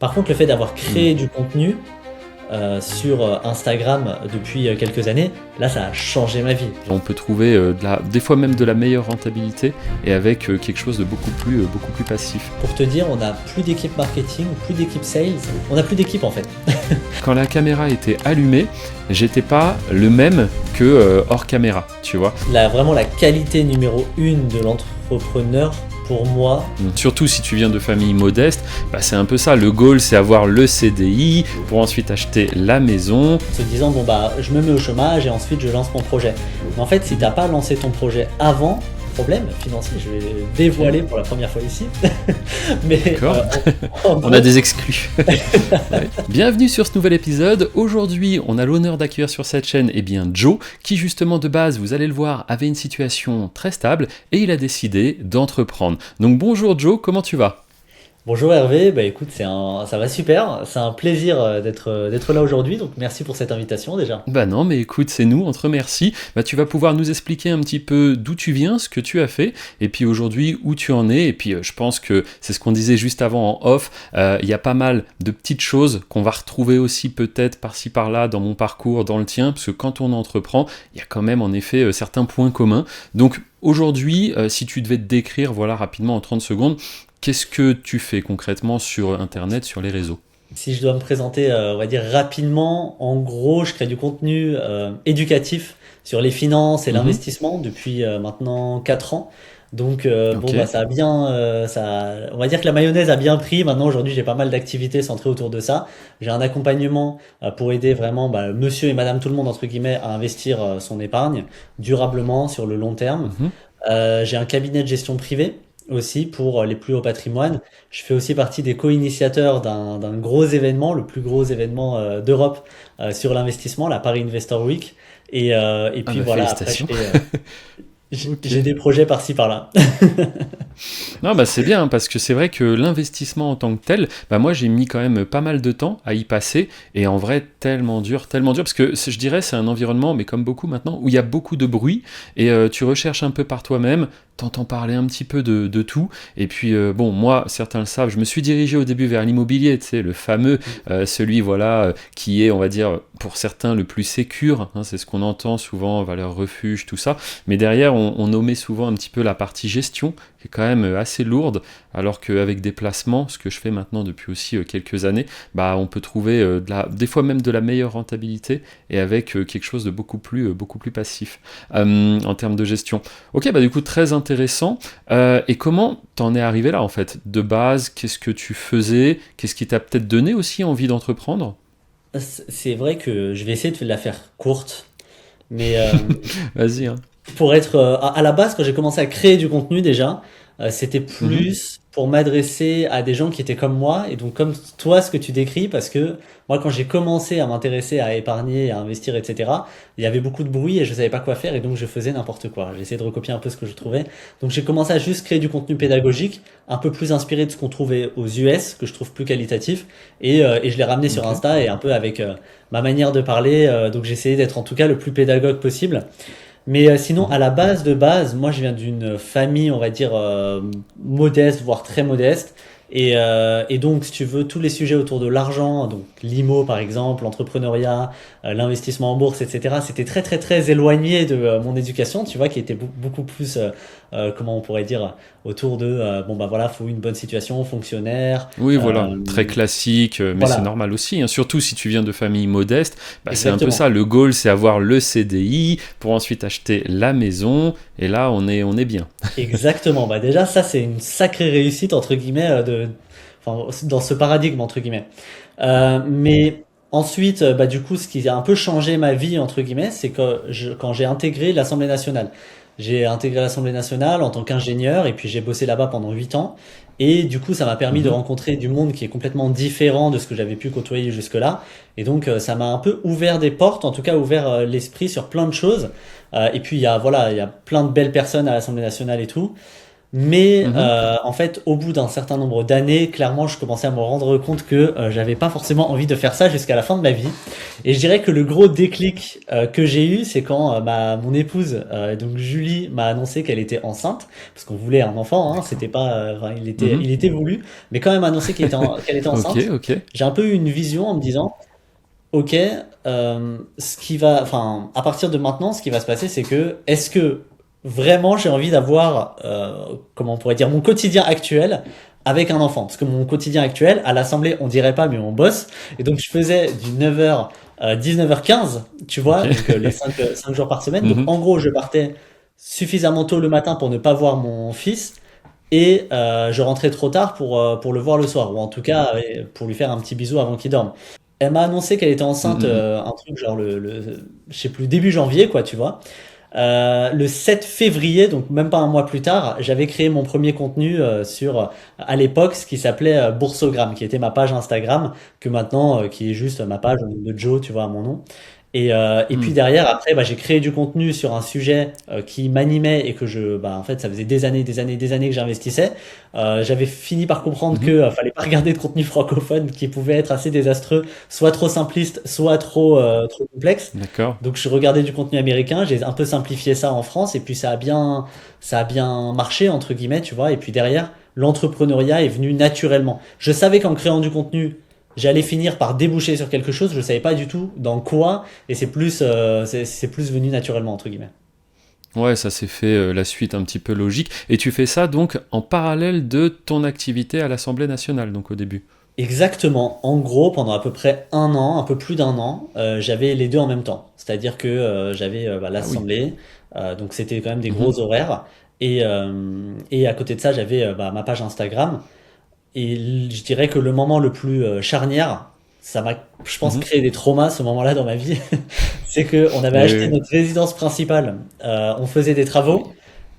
Par contre, le fait d'avoir Mmh. créé du contenu sur Instagram depuis quelques années, là, ça a changé ma vie. On peut trouver des fois même de la meilleure rentabilité et avec quelque chose de beaucoup plus passif. Pour te dire, on n'a plus d'équipe marketing, plus d'équipe sales, on n'a plus d'équipe en fait. Quand la caméra était allumée, j'étais pas le même que hors caméra, tu vois. Vraiment la qualité numéro une de l'entrepreneur, pour moi, Surtout si tu viens de famille modeste, c'est un peu ça. Le goal, c'est avoir le CDI pour ensuite acheter la maison. se disant bon bah je me mets au chômage et ensuite je lance mon projet. Mais en fait, si t'as pas lancé ton projet avant, problème financier, je vais dévoiler pour la première fois ici. Mais D'accord. en On gros, a des exclus. Ouais. Bienvenue sur ce nouvel épisode. Aujourd'hui, on a l'honneur d'accueillir sur cette chaîne Joe, qui justement de base, vous allez le voir, avait une situation très stable et il a décidé d'entreprendre. Donc bonjour Joe, comment tu vas ? bonjour Hervé, bah écoute, ça va super, c'est un plaisir d'être là aujourd'hui, donc merci pour cette invitation déjà. Bah non, mais écoute, c'est nous, on te remercie. Tu vas pouvoir nous expliquer un petit peu d'où tu viens, ce que tu as fait, et puis aujourd'hui où tu en es. Et puis je pense que c'est ce qu'on disait juste avant en off. Il y a pas mal de petites choses qu'on va retrouver aussi peut-être par-ci par-là dans mon parcours, dans le tien, parce que quand on entreprend, il y a quand même en effet certains points communs. Donc aujourd'hui, si tu devais te décrire, voilà, rapidement en 30 secondes, qu'est-ce que tu fais concrètement sur Internet, sur les réseaux ? Si je dois me présenter, on va dire rapidement, en gros, je crée du contenu éducatif sur les finances et Mhm. l'investissement depuis maintenant 4 ans. Donc bon Ok. bah ça a bien, on va dire que la mayonnaise a bien pris. Maintenant aujourd'hui j'ai pas mal d'activités centrées autour de ça. J'ai un accompagnement pour aider vraiment Monsieur et Madame tout le monde entre guillemets à investir son épargne durablement sur le long terme. Mhm. J'ai un cabinet de gestion privée aussi pour les plus hauts patrimoines. Je fais aussi partie des co-initiateurs d'un gros événement, le plus gros événement d'Europe sur l'investissement, la Paris Investor Week. Et Ah puis bah voilà, après félicitations. Ok. j'ai des projets par-ci par-là. Non, c'est bien, parce que c'est vrai que l'investissement en tant que tel, moi j'ai mis quand même pas mal de temps à y passer, et en vrai tellement dur, parce que je dirais c'est un environnement, mais comme beaucoup maintenant, où il y a beaucoup de bruit, et tu recherches un peu par toi-même, t'entends parler un petit peu de tout, et puis bon, moi, certains le savent, je me suis dirigé au début vers l'immobilier, tu sais, le fameux, celui, voilà, qui est, on va dire, pour certains, le plus sécure, hein, c'est ce qu'on entend souvent, valeur refuge, tout ça, mais derrière, on omet souvent un petit peu la partie gestion, qui est quand même assez lourde, alors qu'avec des placements, ce que je fais maintenant depuis aussi quelques années, on peut trouver des fois même de la meilleure rentabilité et avec quelque chose de beaucoup plus passif en termes de gestion. Ok, du coup très intéressant. Et comment t'en es arrivé là en fait ? De base, qu'est-ce que tu faisais ? Qu'est-ce qui t'a peut-être donné aussi envie d'entreprendre ? C'est vrai que je vais essayer de la faire courte, mais Vas-y, hein. pour être à la base, quand j'ai commencé à créer du contenu déjà, c'était Mhm. plus pour m'adresser à des gens qui étaient comme moi et donc comme toi ce que tu décris parce que moi quand j'ai commencé à m'intéresser à épargner, à investir, etc. Il y avait beaucoup de bruit et je savais pas quoi faire et donc je faisais n'importe quoi. J'essayais de recopier un peu ce que je trouvais. Donc j'ai commencé à juste créer du contenu pédagogique, un peu plus inspiré de ce qu'on trouvait aux US, que je trouve plus qualitatif et je l'ai ramené sur Ok. Insta et un peu avec ma manière de parler. Donc j'ai essayé d'être en tout cas le plus pédagogue possible. Mais sinon, à Mhm. la base de base, moi je viens d'une famille, on va dire, modeste, voire très modeste. Et donc, si tu veux, tous les sujets autour de l'argent, donc l'IMO par exemple, l'entrepreneuriat, l'investissement en bourse, etc., c'était très très très éloigné de mon éducation, tu vois, qui était beaucoup plus, comment on pourrait dire, autour de, bon bah voilà, faut une bonne situation, fonctionnaire, Oui, voilà, euh, très classique, mais c'est voilà, normal aussi, hein. Surtout si tu viens de famille modeste, c'est un peu exactement. ça. Le goal, c'est avoir le CDI pour ensuite acheter la maison, et là, on est bien. Exactement. Bah déjà, ça c'est une sacrée réussite entre guillemets enfin, dans ce paradigme entre guillemets. Mais ensuite, bah du coup, ce qui a un peu changé ma vie entre guillemets, c'est que quand j'ai intégré l'Assemblée nationale. J'ai intégré l'Assemblée nationale en tant qu'ingénieur et puis j'ai bossé là-bas pendant 8 ans. Et du coup, ça m'a permis de Mhm. rencontrer du monde qui est complètement différent de ce que j'avais pu côtoyer jusque-là. Et donc, ça m'a un peu ouvert des portes, en tout cas ouvert l'esprit sur plein de choses. Et puis, il y a, voilà, il y a plein de belles personnes à l'Assemblée nationale et tout. Mais Mhm. en fait, au bout d'un certain nombre d'années, clairement, je commençais à me rendre compte que j'avais pas forcément envie de faire ça jusqu'à la fin de ma vie. Et je dirais que le gros déclic que j'ai eu, c'est quand mon épouse, donc Julie, m'a annoncé qu'elle était enceinte, parce qu'on voulait un enfant, hein, D'accord. c'était pas, enfin, Mhm. il était voulu, mais quand même annoncé qu'elle était Ok, enceinte. ok. J'ai un peu eu une vision en me disant, ok, enfin, à partir de maintenant, ce qui va se passer, c'est que, est-ce que vraiment j'ai envie d'avoir, comment on pourrait dire, mon quotidien actuel avec un enfant? Parce que mon quotidien actuel, à l'Assemblée, on dirait pas, mais on bosse. Et donc, je faisais du 9h, 19h15, tu Ok. vois, donc les 5 jours par semaine. Donc, Mhm. en gros, je partais suffisamment tôt le matin pour ne pas voir mon fils. Et je rentrais trop tard pour le voir le soir, ou en tout cas pour lui faire un petit bisou avant qu'il dorme. Elle m'a annoncé qu'elle était enceinte, Mhm. un truc genre je sais plus, début janvier, quoi, tu vois. Le 7 février, donc même pas un mois plus tard, j'avais créé mon premier contenu à l'époque, ce qui s'appelait Boursogramme, qui était ma page Instagram, que maintenant, qui est juste ma page de Joe, tu vois, à mon nom. Et puis Mhm. derrière, après, bah, j'ai créé du contenu sur un sujet qui m'animait et en fait, ça faisait des années que j'investissais. J'avais fini par comprendre que Mhm. fallait pas regarder de contenu francophone qui pouvait être assez désastreux, soit trop simpliste, soit trop complexe. D'accord. Donc je regardais du contenu américain, j'ai un peu simplifié ça en France et puis ça a bien marché entre guillemets, tu vois. Et puis derrière, l'entrepreneuriat est venu naturellement. Je savais qu'en créant du contenu, j'allais finir par déboucher sur quelque chose, je savais pas du tout dans quoi et c'est plus venu naturellement entre guillemets. Ouais, ça s'est fait la suite un petit peu logique. Et tu fais ça donc en parallèle de ton activité à l'Assemblée nationale, donc au début. Exactement. En gros, pendant à peu près un an, un peu plus d'un an, j'avais les deux en même temps. C'est-à-dire que j'avais Ah oui. l'assemblée, donc c'était quand même des Mhm. gros horaires, et à côté de ça, j'avais ma page Instagram. Et je dirais que le moment le plus charnière, ça m'a, je pense, Mhm. créé des traumas ce moment-là dans ma vie. C'est que on avait Oui, acheté oui, notre résidence principale, on faisait des oui. Ah travaux. oui.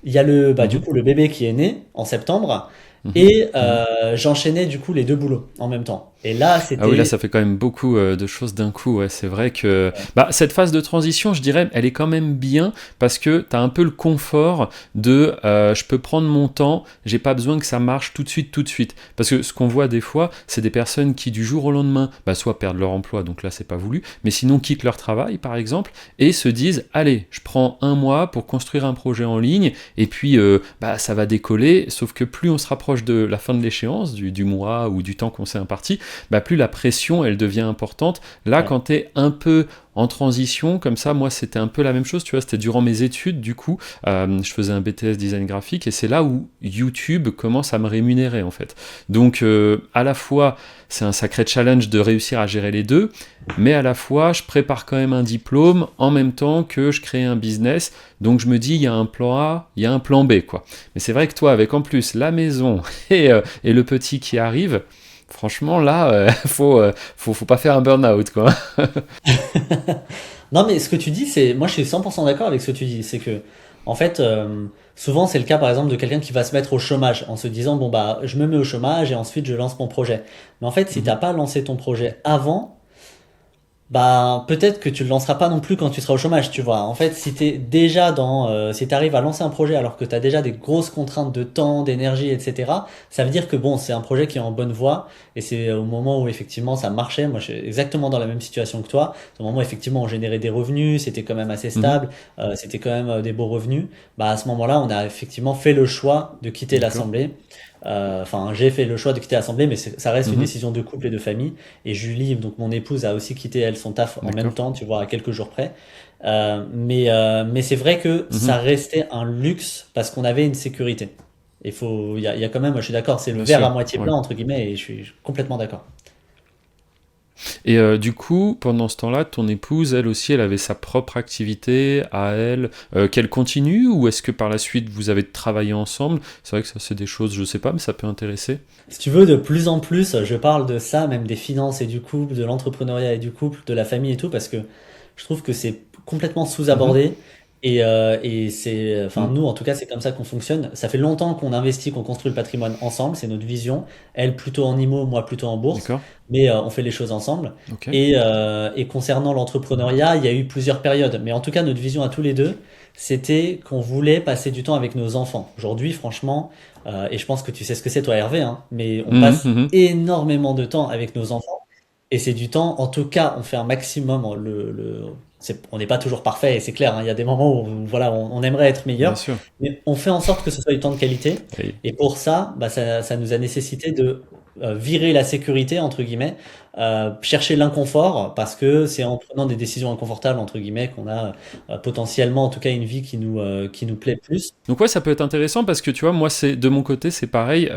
Il y a du Mhm. coup le bébé qui est né en septembre, Mhm. et Mhm. j'enchaînais du coup les deux boulots en même temps. Et là, Ah oui, là, c'était ça fait quand même beaucoup de choses d'un coup. Ouais, c'est vrai que bah, cette phase de transition, je dirais, elle est quand même bien parce que tu as un peu le confort de je peux prendre mon temps, j'ai pas besoin que ça marche tout de suite, tout de suite. Parce que ce qu'on voit des fois, c'est des personnes qui du jour au lendemain, bah, soit perdent leur emploi, donc là, c'est pas voulu, mais sinon quittent leur travail, par exemple, et se disent, allez, je prends un mois pour construire un projet en ligne, et puis bah, ça va décoller, sauf que plus on se rapproche de la fin de l'échéance, du mois ou du temps qu'on s'est imparti, bah, plus la pression elle devient importante. Là, ouais. quand tu es un peu en transition, comme ça, moi c'était un peu la même chose, tu vois, c'était durant mes études, du coup, je faisais un BTS design graphique et c'est là où YouTube commence à me rémunérer en fait. Donc, à la fois, c'est un sacré challenge de réussir à gérer les deux, mais à la fois, je prépare quand même un diplôme en même temps que je crée un business. Donc, je me dis, il y a un plan A, il y a un plan B, quoi. Mais c'est vrai que toi, avec en plus la maison et le petit qui arrive, franchement, là, faut pas faire un burn-out, quoi. Non, mais ce que tu dis, moi je suis 100% d'accord avec ce que tu dis. C'est que, en fait, souvent c'est le cas par exemple de quelqu'un qui va se mettre au chômage en se disant, bon bah, je me mets au chômage et ensuite je lance mon projet. Mais en fait, si t'as Mhm. pas lancé ton projet avant, bah, peut-être que tu le lanceras pas non plus quand tu seras au chômage, tu vois. En fait, si t'arrives à lancer un projet alors que t'as déjà des grosses contraintes de temps, d'énergie, etc., ça veut dire que bon, c'est un projet qui est en bonne voie et c'est au moment où effectivement ça marchait. Moi, je suis exactement dans la même situation que toi. Au moment où effectivement on générait des revenus, c'était quand même assez Mhm. stable, c'était quand même des beaux revenus. Bah, à ce moment-là, on a effectivement fait le choix de quitter D'accord. l'Assemblée. Enfin, j'ai fait le choix de quitter l'Assemblée, mais ça reste une Mhm. décision de couple et de famille. Et Julie, donc mon épouse, a aussi quitté elle son taf en même D'accord. temps, tu vois, à quelques jours près. Mais c'est vrai que ça Mhm. restait un luxe parce qu'on avait une sécurité. Il y a quand même, je suis d'accord, c'est le Bien verre à sûr. moitié Ouais. plein entre guillemets, et je suis complètement d'accord. Et du coup, pendant ce temps-là, ton épouse, elle aussi, elle avait sa propre activité à elle, qu'elle continue, ou est-ce que par la suite vous avez travaillé ensemble? C'est vrai que ça, c'est des choses, je sais pas, mais ça peut intéresser. Si tu veux, de plus en plus, je parle de ça, même des finances et du couple, de l'entrepreneuriat et du couple, de la famille et tout, parce que je trouve que c'est complètement Mhm. sous-abordé. Et c'est, enfin, Mm. nous, en tout cas, c'est comme ça qu'on fonctionne. Ça fait longtemps qu'on investit, qu'on construit le patrimoine ensemble. C'est notre vision. Elle plutôt en IMO, moi plutôt en bourse. D'accord. Mais on fait les choses ensemble. Ok. Et concernant l'entrepreneuriat, il y a eu plusieurs périodes. Mais en tout cas, notre vision à tous les deux, c'était qu'on voulait passer du temps avec nos enfants. Aujourd'hui, franchement, et je pense que tu sais ce que c'est, toi, Hervé, hein, mais on Mhm, passe mhm. énormément de temps avec nos enfants. Et c'est du temps, en tout cas, on fait un maximum. On n'est pas toujours parfait, et c'est clair, hein, il y a des moments où voilà, on aimerait être Bien meilleur, sûr. mais on fait en sorte que ce soit du temps de qualité. Et- Et pour ça, bah, ça nous a nécessité de virer la sécurité, entre guillemets, chercher l'inconfort, parce que c'est en prenant des décisions inconfortables, entre guillemets, qu'on a potentiellement, en tout cas, une vie qui nous plaît plus. Donc ouais, ça peut être intéressant parce que tu vois, moi, c'est de mon côté, c'est pareil.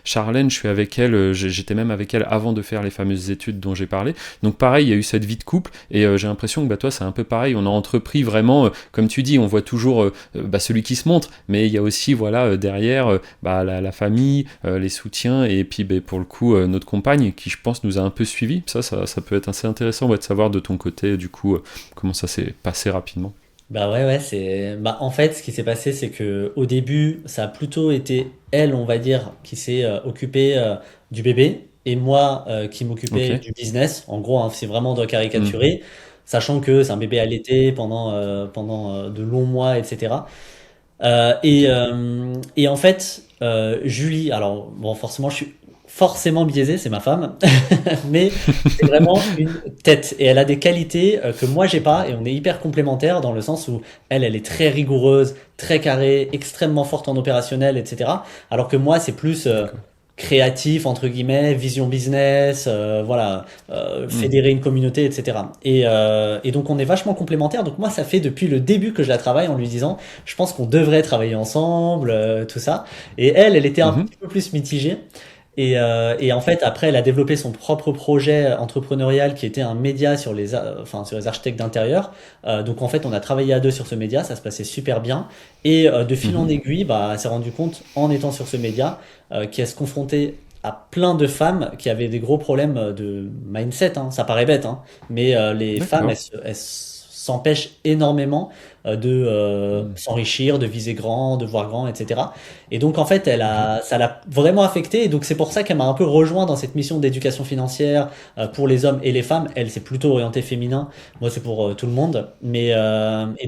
Charlène, je suis avec elle, j'étais même avec elle avant de faire les fameuses études dont j'ai parlé. Donc pareil, il y a eu cette vie de couple et j'ai l'impression que bah, toi, c'est un peu pareil. On a entrepris vraiment, comme tu dis, on voit toujours bah, celui qui se montre, mais il y a aussi voilà derrière bah, la famille, les soutiens et puis bah, pour le coup notre compagne qui, je pense, nous a un peu suivis. Ça peut être assez intéressant ouais, de savoir de ton côté du coup comment ça s'est passé rapidement. Bah ouais, ouais, bah en fait, ce qui s'est passé, c'est que au début, ça a plutôt été elle, on va dire, qui s'est occupée du bébé et moi qui Ok. m'occupais du business. En gros, hein, c'est vraiment de Hmm. caricaturer, sachant que c'est un bébé allaité pendant de longs mois, etc. Ok. Et en fait, Julie, alors bon, forcément, je suis forcément biaisé, c'est ma femme, mais c'est vraiment une tête et elle a des qualités que moi j'ai pas et on est hyper complémentaires dans le sens où elle est très rigoureuse, très carrée, extrêmement forte en opérationnel, etc. Alors que moi c'est plus D'accord. créatif entre guillemets, vision business, voilà, Hmm. fédérer une communauté, etc. Et donc on est vachement complémentaires. Donc moi ça fait depuis le début que je la travaille en lui disant, je pense qu'on devrait travailler ensemble, tout ça. Et elle était un Mhm. petit peu plus mitigée. Et en fait, après, elle a développé son propre projet entrepreneurial qui était un média sur enfin, sur les architectes d'intérieur. Donc en fait, on a travaillé à deux sur ce média, ça se passait super bien. Et de fil en Mhm. aiguille, bah, elle s'est rendu compte, en étant sur ce média, qu'elle se confrontait à plein de femmes qui avaient des gros problèmes de mindset, hein. Ça paraît bête, hein, mais les femmes, D'accord. elles s'empêchent énormément de Hmm. s'enrichir, de viser grand, de voir grand, etc. Et donc en fait, Ok. ça l'a vraiment affectée. Et donc c'est pour ça qu'elle m'a un peu rejoint dans cette mission d'éducation financière pour les hommes et les femmes. Elle, c'est plutôt orienté féminin. Moi, c'est pour tout le monde. Et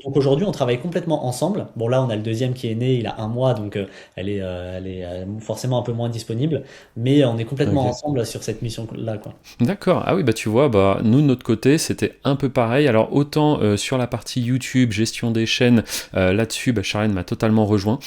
donc aujourd'hui, on travaille complètement ensemble. Bon là, on a le deuxième qui est né, il a un mois, donc elle est forcément un peu moins disponible. Mais on est complètement Ok. ensemble sur cette mission-là, quoi. D'accord. Ah oui, bah tu vois, bah nous de notre côté, c'était un peu pareil. Alors autant sur la partie YouTube, gestion des chaînes, là-dessus, bah, Charlène m'a totalement rejoint.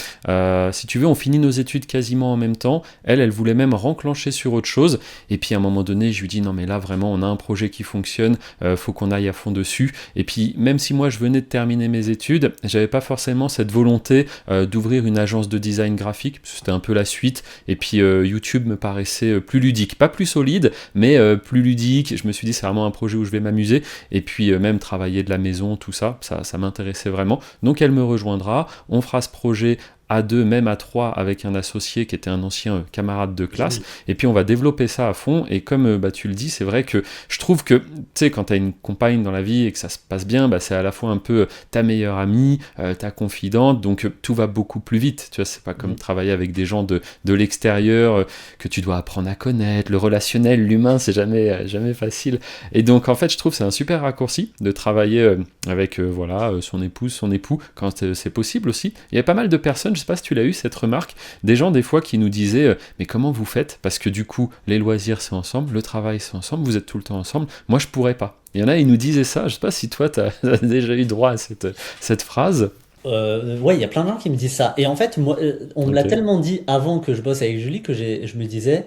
Si tu veux, on finit nos études quasiment en même temps. Elle voulait même renclencher sur autre chose. Et puis à un moment donné, je lui dis non mais là vraiment, on a un projet qui fonctionne, faut qu'on aille à fond dessus. Et puis même si moi je venais de terminer mes études, j'avais pas forcément cette volonté d'ouvrir une agence de design graphique, parce que c'était un peu la suite. Et puis YouTube me paraissait plus ludique, pas plus solide mais plus ludique. Je me suis dit, c'est vraiment un projet où je vais m'amuser. Et puis, même travailler de la maison, tout ça, ça m'intéressait vraiment. Donc, elle me rejoindra. On fera ce projet à deux, même à trois, avec un associé qui était un ancien camarade de classe. Julie. Et puis, on va développer ça à fond. Et comme bah, tu le dis, c'est vrai que je trouve que, tu sais, quand tu as une compagne dans la vie et que ça se passe bien, bah, c'est à la fois un peu ta meilleure amie, ta confidente. Donc, tout va beaucoup plus vite. Tu vois, c'est pas comme Mm. travailler avec des gens de l'extérieur que tu dois apprendre à connaître. Le relationnel, l'humain, c'est jamais facile. Et donc, en fait, je trouve que c'est un super raccourci de travailler avec voilà, son épouse, son époux, quand c'est possible aussi. Il y a pas mal de personnes, je sais pas si tu l'as eu, cette remarque, des gens des fois qui nous disaient mais comment vous faites? Parce que du coup, les loisirs, c'est ensemble, le travail, c'est ensemble, vous êtes tout le temps ensemble. Moi, je pourrais pas. Il y en a, ils nous disaient ça. Je sais pas si toi, tu as déjà eu droit à cette phrase. Ouais, il y a plein de gens qui me disent ça. Et en fait, moi, on me l'a Ok. tellement dit avant que je bosse avec Julie que je me disais,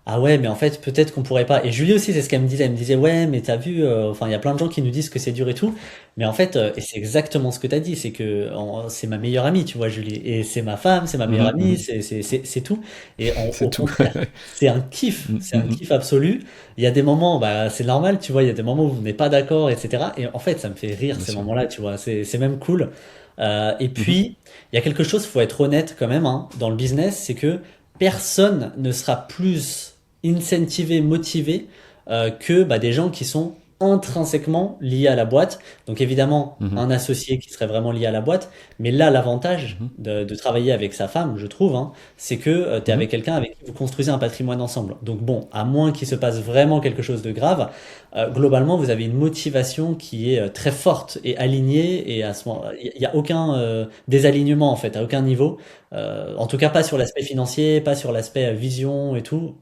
ah ouais, mais en fait, peut-être qu'on pourrait pas. Et Julie aussi, c'est ce qu'elle me disait. Elle me disait, ouais, mais t'as vu, enfin, il y a plein de gens qui nous disent que c'est dur et tout. Mais en fait, et c'est exactement ce que t'as dit, c'est que c'est ma meilleure amie, tu vois, Julie. Et c'est ma femme, c'est ma meilleure Mhm, amie, mhm. c'est tout. Et C'est au tout. contraire, Mhm, c'est un mhm. kiff absolu. Il y a des moments, bah, c'est normal, tu vois, il y a des moments où vous n'êtes pas d'accord, etc. Et en fait, ça me fait rire Bien ces sûr. moments-là, tu vois. C'est même cool. Et Mhm. puis, il y a quelque chose, faut être honnête quand même, hein, dans le business, c'est que personne ne sera plus incentivé, motivé que bah, des gens qui sont intrinsèquement lié à la boîte. Donc évidemment, Mhm. un associé qui serait vraiment lié à la boîte. Mais là, l'avantage Mhm. de travailler avec sa femme, je trouve, hein, c'est que tu es Mhm. avec quelqu'un avec qui vous construisez un patrimoine ensemble. Donc bon, à moins qu'il se passe vraiment quelque chose de grave, globalement, vous avez une motivation qui est très forte et alignée. Et à ce moment, il n'y a aucun désalignement en fait, à aucun niveau. En tout cas, pas sur l'aspect financier, pas sur l'aspect vision et tout.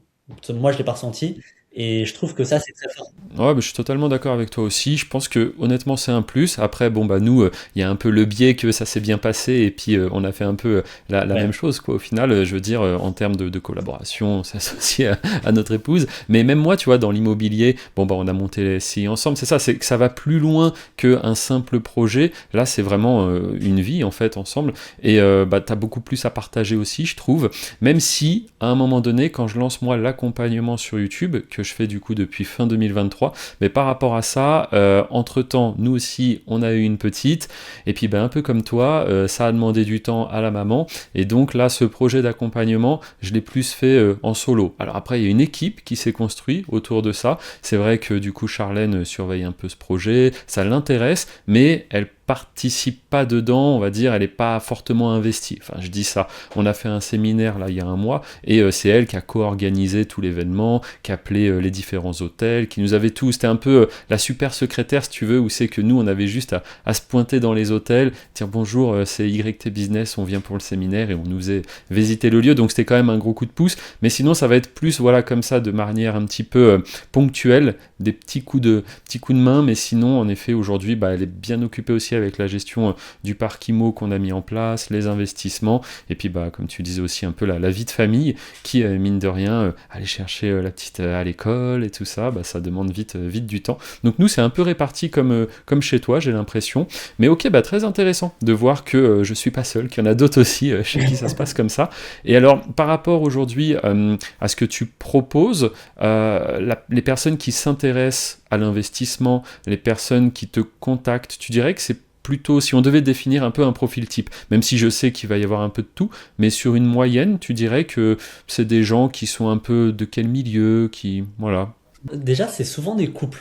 Moi, je l'ai pas ressenti. Et je trouve que ça, c'est très fort. Ouais, mais je suis totalement d'accord avec toi aussi. Je pense que honnêtement, c'est un plus. Après, bon, bah nous, il y a un peu le biais que ça s'est bien passé et puis on a fait un peu la même Ouais. chose, quoi. Au final, je veux dire, en termes de collaboration, on s'est associé à notre épouse. Mais même moi, tu vois, dans l'immobilier, bon, bah on a monté les SCI ensemble. C'est que ça va plus loin qu'un simple projet. Là, c'est vraiment une vie, en fait, ensemble. Et bah, t'as beaucoup plus à partager aussi, je trouve. Même si, à un moment donné, quand je lance moi l'accompagnement sur YouTube, que je fais du coup depuis fin 2023, mais par rapport à ça, entre-temps, nous aussi, on a eu une petite, et puis ben, un peu comme toi, ça a demandé du temps à la maman, et donc là, ce projet d'accompagnement, je l'ai plus fait en solo. Alors après, il y a une équipe qui s'est construite autour de ça. C'est vrai que du coup, Charlène surveille un peu ce projet, ça l'intéresse, mais elle participe pas dedans, on va dire, elle n'est pas fortement investie. Enfin, je dis ça. On a fait un séminaire là il y a un mois et c'est elle qui a co-organisé tout l'événement, qui a appelé les différents hôtels, qui nous avait tout. C'était un peu la super secrétaire, si tu veux, où c'est que nous, on avait juste à se pointer dans les hôtels, dire bonjour, c'est YT Business, on vient pour le séminaire et on nous faisait visiter le lieu. Donc c'était quand même un gros coup de pouce. Mais sinon, ça va être plus, voilà, comme ça, de manière un petit peu ponctuelle, des petits coups de main. Mais sinon, en effet, aujourd'hui, bah, elle est bien occupée aussi avec la gestion du parc IMO qu'on a mis en place, les investissements, et puis bah, comme tu disais aussi un peu la vie de famille, qui mine de rien, aller chercher la petite à l'école et tout ça, bah, ça demande vite du temps. Donc nous c'est un peu réparti comme chez toi, j'ai l'impression. Mais ok, bah, très intéressant de voir que je suis pas seul, qu'il y en a d'autres aussi chez qui ça se passe comme ça. Et alors par rapport aujourd'hui à ce que tu proposes, les personnes qui s'intéressent à l'investissement, les personnes qui te contactent, tu dirais que c'est plutôt, si on devait définir un peu un profil type, même si je sais qu'il va y avoir un peu de tout, mais sur une moyenne, tu dirais que c'est des gens qui sont un peu de quel milieu, qui... Voilà. Déjà, c'est souvent des couples.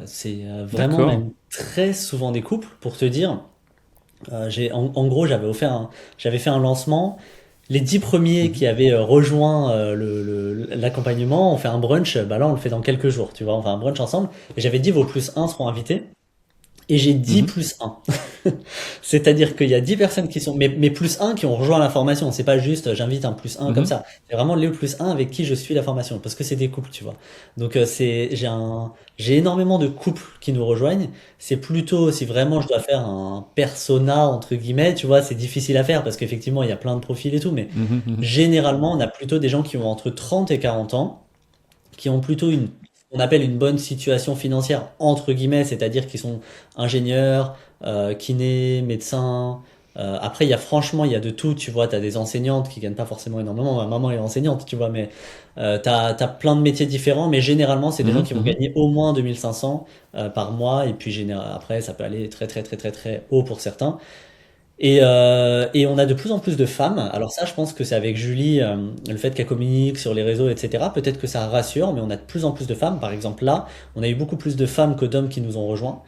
C'est vraiment D'accord. même très souvent des couples. Pour te dire, en gros, j'avais fait un lancement. Les 10 premiers Mhm. qui avaient rejoint l'accompagnement, on fait un brunch. Bah là, on le fait dans quelques jours. Tu vois, on fait un brunch ensemble. Et j'avais dit vos plus un seront invités. Et j'ai 10 Mhm. plus un. C'est-à-dire qu'il y a 10 personnes qui sont, mais plus un qui ont rejoint la formation. C'est pas juste j'invite un plus un comme Mhm. ça. C'est vraiment les plus un avec qui je suis la formation. Parce que c'est des couples, tu vois. Donc j'ai énormément de couples qui nous rejoignent. C'est plutôt, si vraiment je dois faire un persona, entre guillemets, tu vois, c'est difficile à faire parce qu'effectivement, il y a plein de profils et tout. Mais Mhm. Mhm. généralement, on a plutôt des gens qui ont entre 30 et 40 ans qui ont plutôt on appelle une bonne situation financière, entre guillemets, c'est-à-dire qu'ils sont ingénieurs, kinés, médecins. Après, franchement, il y a de tout, tu vois, tu as des enseignantes qui gagnent pas forcément énormément, ma maman est enseignante, tu vois, mais t'as plein de métiers différents, mais généralement, c'est des gens Mhm. qui vont Mhm. gagner au moins 2500 par mois, et puis après, ça peut aller très très très très très haut pour certains. Et on a de plus en plus de femmes. Alors ça, je pense que c'est avec Julie, le fait qu'elle communique sur les réseaux, etc. Peut-être que ça rassure, mais on a de plus en plus de femmes. Par exemple, là, on a eu beaucoup plus de femmes que d'hommes qui nous ont rejoints.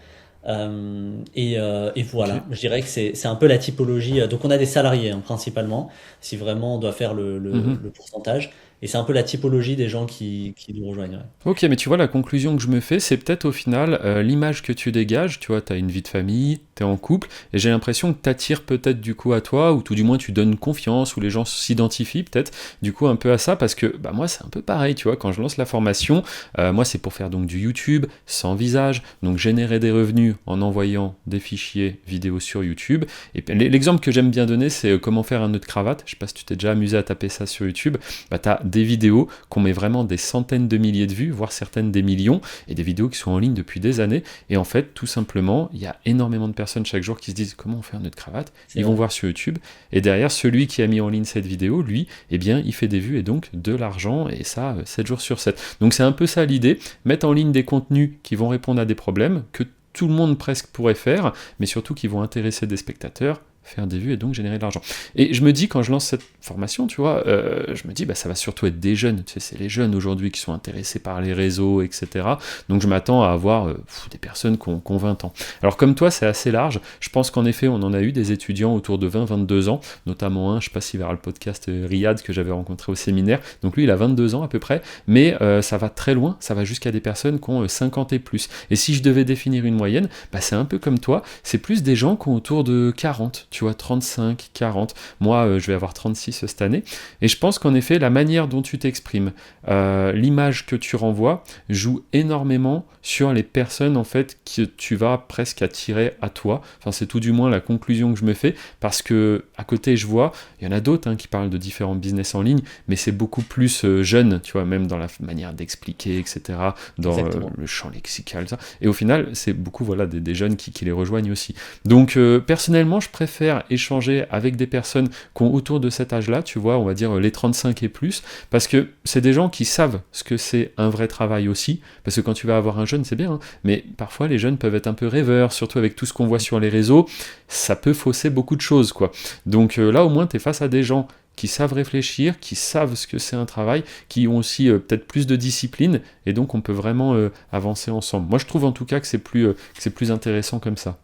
Et Ok. voilà, je dirais que c'est un peu la typologie. Donc on a des salariés hein, principalement, si vraiment on doit faire Mhm. le pourcentage. Et c'est un peu la typologie des gens qui nous rejoignent. Ouais. Ok, mais tu vois, la conclusion que je me fais, c'est peut-être au final l'image que tu dégages. Tu vois, tu as une vie de famille, tu es en couple, et j'ai l'impression que tu attires peut-être du coup à toi, ou tout du moins tu donnes confiance, ou les gens s'identifient peut-être du coup un peu à ça, parce que bah, moi c'est un peu pareil, tu vois, quand je lance la formation, moi c'est pour faire donc du YouTube sans visage, donc générer des revenus en envoyant des fichiers vidéo sur YouTube. Et puis, l'exemple que j'aime bien donner, c'est comment faire un nœud de cravate. Je sais pas si tu t'es déjà amusé à taper ça sur YouTube. Bah, tu as des vidéos qu'on met vraiment des centaines de milliers de vues, voire certaines des millions, et des vidéos qui sont en ligne depuis des années. Et en fait, tout simplement, il y a énormément de personnes chaque jour qui se disent comment on fait un nœud de cravate. C'est Ils vont vrai. voir sur YouTube, et derrière, celui qui a mis en ligne cette vidéo, lui, eh bien, il fait des vues et donc de l'argent, et ça, 7 jours sur 7. Donc c'est un peu ça l'idée, mettre en ligne des contenus qui vont répondre à des problèmes que tout le monde presque pourrait faire, mais surtout qui vont intéresser des spectateurs, faire des vues et donc générer de l'argent. Et je me dis, quand je lance cette formation, tu vois, je me dis, ça va surtout être des jeunes. Tu sais, c'est les jeunes aujourd'hui qui sont intéressés par les réseaux, etc. Donc je m'attends à avoir des personnes qui ont 20 ans. Alors comme toi, c'est assez large. Je pense qu'en effet, on en a eu des étudiants autour de 20-22 ans, notamment un, je ne sais pas s'il verra le podcast Riyad que j'avais rencontré au séminaire. Donc lui, il a 22 ans à peu près, mais ça va très loin, ça va jusqu'à des personnes qui ont 50 et plus. Et si je devais définir une moyenne, c'est un peu comme toi, c'est plus des gens qui ont autour de 40, tu vois, 35, 40. Moi, je vais avoir 36 cette année. Et je pense qu'en effet, la manière dont tu t'exprimes, l'image que tu renvoies, joue énormément sur les personnes en fait que tu vas presque attirer à toi. Enfin, c'est tout du moins la conclusion que je me fais, parce que à côté, je vois, il y en a d'autres qui parlent de différents business en ligne, mais c'est beaucoup plus jeune, tu vois, même dans la manière d'expliquer, etc., dans le champ lexical, ça. Et au final, c'est beaucoup des jeunes qui les rejoignent aussi. Donc, personnellement, je préfère échanger avec des personnes qui ont autour de cet âge-là, tu vois, on va dire les 35 et plus, parce que c'est des gens qui savent ce que c'est un vrai travail aussi, parce que quand tu vas avoir un jeune, c'est bien, mais parfois les jeunes peuvent être un peu rêveurs, surtout avec tout ce qu'on voit sur les réseaux, ça peut fausser beaucoup de choses, quoi. Donc là, au moins, tu es face à des gens qui savent réfléchir, qui savent ce que c'est un travail, qui ont aussi peut-être plus de discipline, et donc on peut vraiment avancer ensemble. Moi, je trouve en tout cas que c'est plus intéressant comme ça.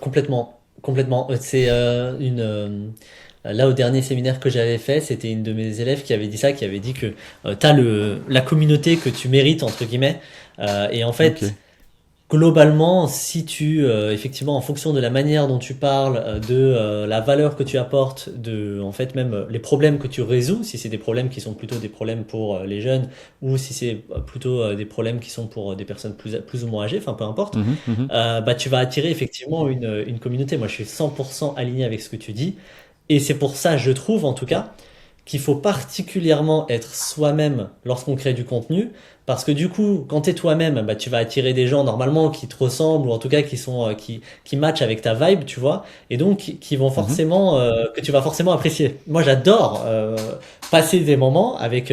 Complètement, complètement. C'est là, au dernier séminaire que j'avais fait, c'était une de mes élèves qui avait dit ça, qui avait dit que tu as la communauté que tu mérites, entre guillemets. Et en Ok. fait, globalement, si tu, effectivement, en fonction de la manière dont tu parles, de la valeur que tu apportes, de, en fait, même les problèmes que tu résous, si c'est des problèmes qui sont plutôt des problèmes pour les jeunes, ou si c'est plutôt des problèmes qui sont pour des personnes plus ou moins âgées, enfin peu importe, Mhm, mhm. tu vas attirer effectivement une communauté. Moi, je suis 100% aligné avec ce que tu dis. Et c'est pour ça, je trouve en tout cas, qu'il faut particulièrement être soi-même lorsqu'on crée du contenu, parce que du coup, quand tu es toi-même, tu vas attirer des gens normalement qui te ressemblent, ou en tout cas qui matchent avec ta vibe, tu vois, et donc qui vont Mhm. forcément, que tu vas forcément apprécier. Moi, j'adore passer des moments avec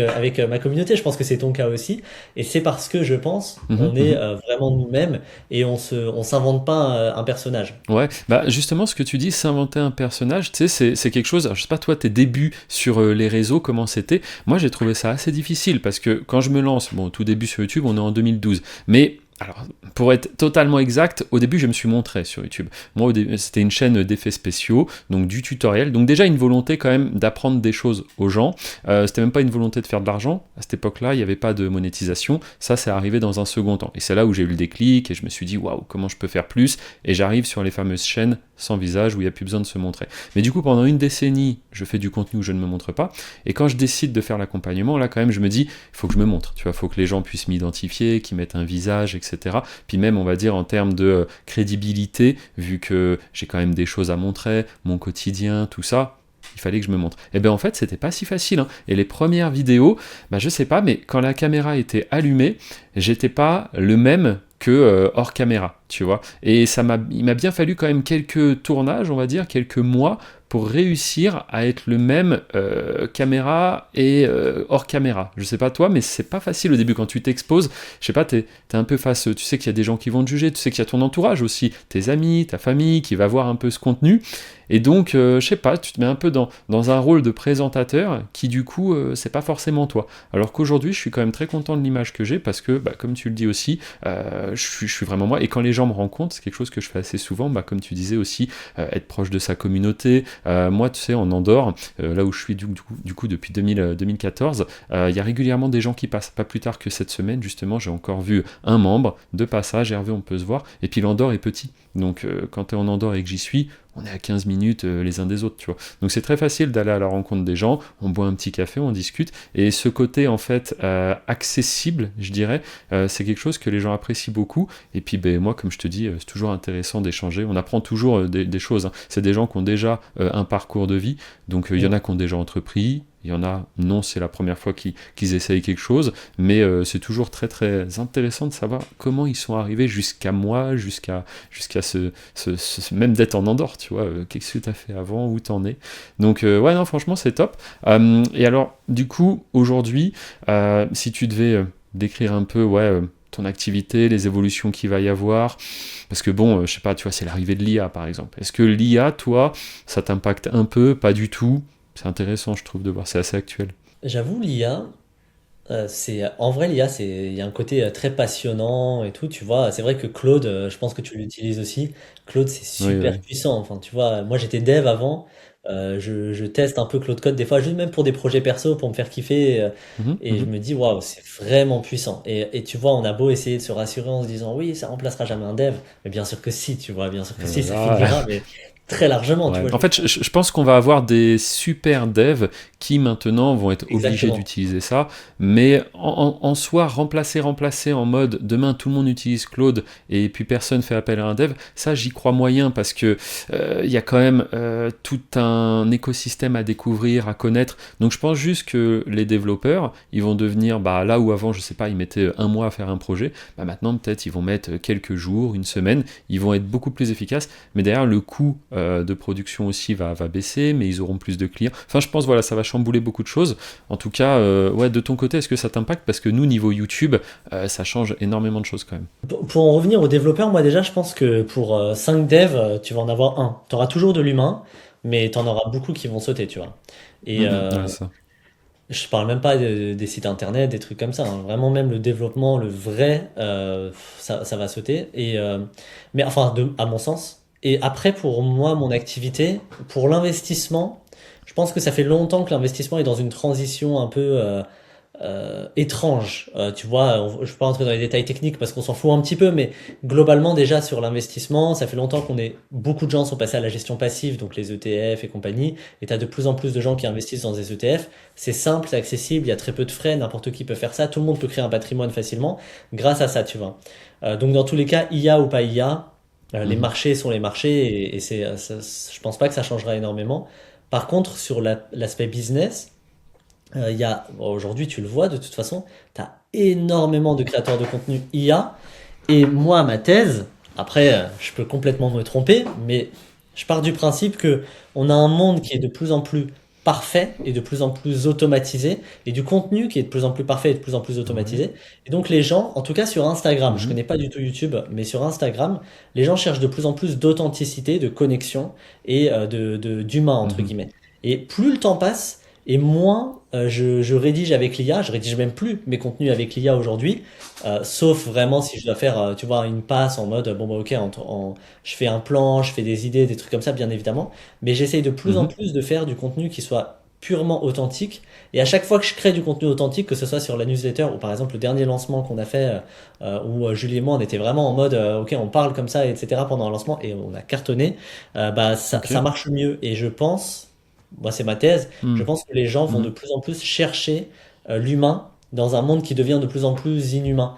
ma communauté, je pense que c'est ton cas aussi, et c'est parce que je pense Mhm, on est mhm. vraiment nous-mêmes, et on s'invente pas un personnage. Ouais, justement, ce que tu dis, s'inventer un personnage, tu sais, c'est quelque chose. Alors, je sais pas, toi, tes débuts sur les réseaux, comment c'était. Moi, j'ai trouvé ça assez difficile parce que quand je me lance, bon, au tout début sur YouTube, on est en 2012, mais. Alors, pour être totalement exact, au début, je me suis montré sur YouTube. Moi, au début, c'était une chaîne d'effets spéciaux, donc du tutoriel. Donc déjà, une volonté quand même d'apprendre des choses aux gens. C'était même pas une volonté de faire de l'argent. À cette époque-là, il n'y avait pas de monétisation. Ça, c'est arrivé dans un second temps. Et c'est là où j'ai eu le déclic et je me suis dit, waouh, comment je peux faire plus? Et j'arrive sur les fameuses chaînes sans visage où il n'y a plus besoin de se montrer. Mais du coup, pendant une décennie, je fais du contenu où je ne me montre pas. Et quand je décide de faire l'accompagnement, là, quand même, je me dis, il faut que je me montre. Tu vois, il faut que les gens puissent m'identifier, qu'ils mettent un visage, etc. Puis même, on va dire, en termes de crédibilité, vu que j'ai quand même des choses à montrer, mon quotidien, tout ça, il fallait que je me montre. Et bien en fait, c'était pas si facile. Et les premières vidéos, je sais pas, mais quand la caméra était allumée, j'étais pas le même que hors caméra, tu vois. Et il m'a bien fallu quand même quelques tournages, on va dire, quelques mois pour réussir à être le même caméra et hors caméra. Je sais pas toi, mais c'est pas facile au début quand tu t'exposes. Je sais pas, t'es un peu face, tu sais qu'il y a des gens qui vont te juger, tu sais qu'il y a ton entourage aussi, tes amis, ta famille qui va voir un peu ce contenu. Et donc, je sais pas, tu te mets un peu dans un rôle de présentateur qui du coup, c'est pas forcément toi. Alors qu'aujourd'hui, je suis quand même très content de l'image que j'ai parce que, comme tu le dis aussi, je suis vraiment moi. Et quand les gens me rencontrent, c'est quelque chose que je fais assez souvent, comme tu disais aussi, être proche de sa communauté. Moi, tu sais, en Andorre, là où je suis du coup depuis 2014, il y a régulièrement des gens qui passent. Pas plus tard que cette semaine, justement, j'ai encore vu un membre de passage. Hervé, on peut se voir. Et puis l'Andorre est petit. Donc, quand tu es en Andorre et que j'y suis, on est à 15 minutes les uns des autres, tu vois. Donc c'est très facile d'aller à la rencontre des gens, on boit un petit café, on discute, et ce côté en fait accessible, je dirais, c'est quelque chose que les gens apprécient beaucoup, et puis moi comme je te dis, c'est toujours intéressant d'échanger, on apprend toujours des choses, hein. C'est des gens qui ont déjà un parcours de vie, donc il y en a qui ont déjà entrepris, il y en a, non, c'est la première fois qu'ils essayent quelque chose, mais c'est toujours très très intéressant de savoir comment ils sont arrivés jusqu'à moi, jusqu'à même d'être en Andorre, tu vois, qu'est-ce que tu as fait avant, où t'en es. Donc ouais, non, franchement, c'est top. Et alors, du coup, aujourd'hui, si tu devais décrire un peu, ouais, ton activité, les évolutions qu'il va y avoir. Parce que bon, je sais pas, tu vois, c'est l'arrivée de l'IA par exemple. Est-ce que l'IA, toi, ça t'impacte un peu, pas du tout? C'est intéressant, je trouve, de voir, c'est assez actuel. J'avoue, l'IA, en vrai, l'IA, il y a un côté très passionnant et tout, tu vois. C'est vrai que Claude, je pense que tu l'utilises aussi. Claude, c'est Oui, super oui. puissant. Enfin, tu vois, moi j'étais dev avant. Je teste un peu Claude Code des fois, juste même pour des projets perso, pour me faire kiffer. Mhm, Et je mhm. me dis, waouh, c'est vraiment puissant. Et tu vois, on a beau essayer de se rassurer en se disant, oui, ça remplacera jamais un dev. Mais bien sûr que si, tu vois, bien sûr que si, ça Là, finira, mais très largement, tu ouais. vois. En fait, je pense qu'on va avoir des super devs qui maintenant vont être obligés Exactement. d'utiliser ça, mais en soi, remplacer en mode demain tout le monde utilise Claude et puis personne fait appel à un dev, ça j'y crois moyen parce que il y a quand même tout un écosystème à découvrir, à connaître. Donc je pense juste que les développeurs, ils vont devenir, bah, là où avant, je sais pas, ils mettaient un mois à faire un projet, bah, maintenant peut-être ils vont mettre quelques jours, une semaine, ils vont être beaucoup plus efficaces, mais derrière le coût de production aussi va baisser, mais ils auront plus de clients. Enfin, je pense, voilà, ça va chambouler beaucoup de choses. En tout cas, ouais, de ton côté, est-ce que ça t'impacte? Parce que nous, niveau YouTube, ça change énormément de choses quand même. Pour en revenir aux développeurs, moi déjà, je pense que pour 5 devs, tu vas en avoir un. Tu auras toujours de l'humain, mais tu en auras beaucoup qui vont sauter, tu vois. Et Ouais, ça. je parle même pas des sites internet, des trucs comme ça, hein. Vraiment, même le développement, le vrai, ça va sauter. Mais enfin, à mon sens. Et après, pour moi, mon activité, pour l'investissement, je pense que ça fait longtemps que l'investissement est dans une transition un peu étrange. Tu vois, je ne vais pas rentrer dans les détails techniques parce qu'on s'en fout un petit peu, mais globalement déjà sur l'investissement, ça fait longtemps beaucoup de gens sont passés à la gestion passive, donc les ETF et compagnie, et tu as de plus en plus de gens qui investissent dans des ETF. C'est simple, c'est accessible, il y a très peu de frais, n'importe qui peut faire ça, tout le monde peut créer un patrimoine facilement grâce à ça, tu vois. Donc dans tous les cas, IA ou pas IA, les Mhm. marchés sont les marchés et je pense pas que ça changera énormément. Par contre, sur l'aspect business, aujourd'hui, tu le vois de toute façon, tu as énormément de créateurs de contenu IA. Et moi, ma thèse, après, je peux complètement me tromper, mais je pars du principe que on a un monde qui est de plus en plus parfait et de plus en plus automatisé, et du contenu qui est de plus en plus parfait et de plus en plus Ouais. automatisé. Et donc les gens, en tout cas sur Instagram, je Mhm. connais pas du tout YouTube, mais sur Instagram, les gens cherchent de plus en plus d'authenticité, de connexion et d'humain, entre Mhm. guillemets. Et plus le temps passe, et moins je rédige avec l'IA, je rédige même plus mes contenus avec l'IA aujourd'hui, sauf vraiment si je dois faire, tu vois, une passe en mode, bon bah ok, je fais un plan, je fais des idées, des trucs comme ça, bien évidemment, mais j'essaye de plus en Mhm. plus de faire du contenu qui soit purement authentique, et à chaque fois que je crée du contenu authentique, que ce soit sur la newsletter, ou par exemple le dernier lancement qu'on a fait, où Julie et moi, on était vraiment en mode, ok, on parle comme ça, etc., pendant un lancement, et on a cartonné, bah Ok. ça marche mieux, et je pense, moi c'est ma thèse, je Mhm. pense que les gens vont de Mhm. plus en plus chercher l'humain dans un monde qui devient de plus en plus inhumain.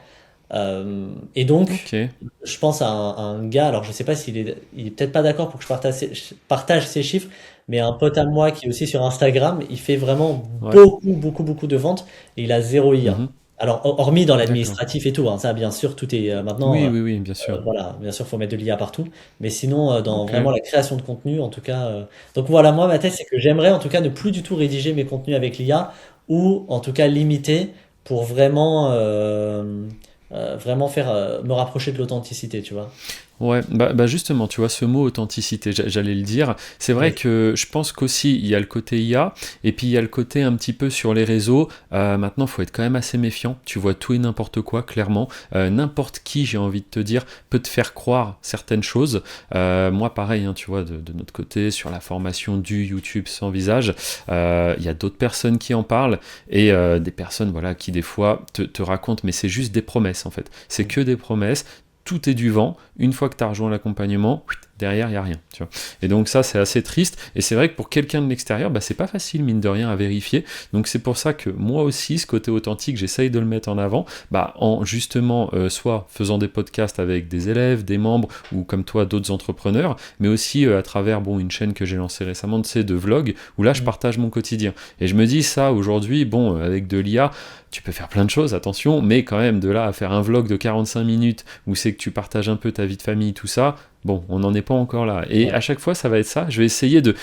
Et donc, Ok. je pense à un gars, alors je sais pas il est peut-être pas d'accord pour que je partage ses chiffres, mais un pote à moi qui est aussi sur Instagram, il fait vraiment Ouais. beaucoup de ventes et il a zéro IA. Mhm. Alors, hormis dans D'accord. l'administratif et tout, hein, ça bien sûr, tout est maintenant, Oui, oui, oui, bien sûr. voilà, bien sûr, faut mettre de l'IA partout, mais sinon, dans Ok. vraiment la création de contenu, en tout cas. Donc voilà, moi, ma thèse, c'est que j'aimerais en tout cas ne plus du tout rédiger mes contenus avec l'IA, ou en tout cas limiter pour vraiment me rapprocher de l'authenticité, tu vois. Ouais, bah justement, tu vois, ce mot authenticité, j'allais le dire. C'est vrai Vas-y. que je pense qu'aussi, il y a le côté IA, et puis il y a le côté un petit peu sur les réseaux. Maintenant, faut être quand même assez méfiant. Tu vois tout et n'importe quoi, clairement. N'importe qui, j'ai envie de te dire, peut te faire croire certaines choses. Moi, pareil, hein, tu vois, de notre côté, sur la formation du YouTube sans visage, il y a d'autres personnes qui en parlent, et des personnes, voilà, qui des fois te racontent, mais c'est juste des promesses, en fait. C'est que des promesses. Tout est du vent. Une fois que tu as rejoint l'accompagnement, derrière, il n'y a rien. Tu vois. Et donc ça, c'est assez triste. Et c'est vrai que pour quelqu'un de l'extérieur, bah, c'est pas facile, mine de rien, à vérifier. Donc c'est pour ça que moi aussi, ce côté authentique, j'essaye de le mettre en avant, bah, en justement, soit faisant des podcasts avec des élèves, des membres, ou comme toi, d'autres entrepreneurs, mais aussi à travers bon, une chaîne que j'ai lancée récemment, tu sais, de vlog, où là, je Mm. partage mon quotidien. Et je me dis, ça, aujourd'hui, bon, avec de l'IA, tu peux faire plein de choses, attention, mais quand même, de là à faire un vlog de 45 minutes où c'est que tu partages un peu ta vie de famille, tout ça, bon, on n'en est pas encore là. Et Ouais. à chaque fois, ça va être ça. Je vais essayer de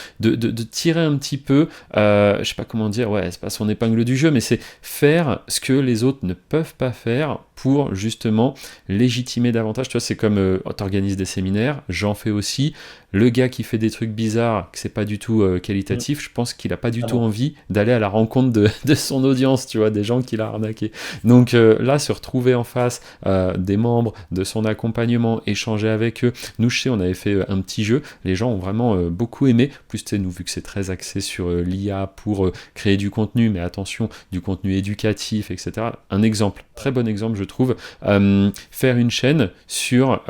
tirer un petit peu, je sais pas comment dire, ouais, c'est pas son épingle du jeu, mais c'est faire ce que les autres ne peuvent pas faire pour justement légitimer davantage. Tu vois, c'est comme t'organises des séminaires, j'en fais aussi. Le gars qui fait des trucs bizarres, que c'est pas du tout Mm. qualitatif, je pense qu'il a pas du tout Vraiment. envie d'aller à la rencontre de son audience, tu vois, des gens qu'il a arnaqué. Donc là, se retrouver en face des membres de son accompagnement, échanger avec eux. Nous, je sais, on avait fait un petit jeu, les gens ont vraiment beaucoup aimé. Plus, tu sais, nous, vu que c'est très axé sur l'IA pour créer du contenu, mais attention, du contenu éducatif, etc. Un exemple, très bon exemple, je trouve, faire une chaîne sur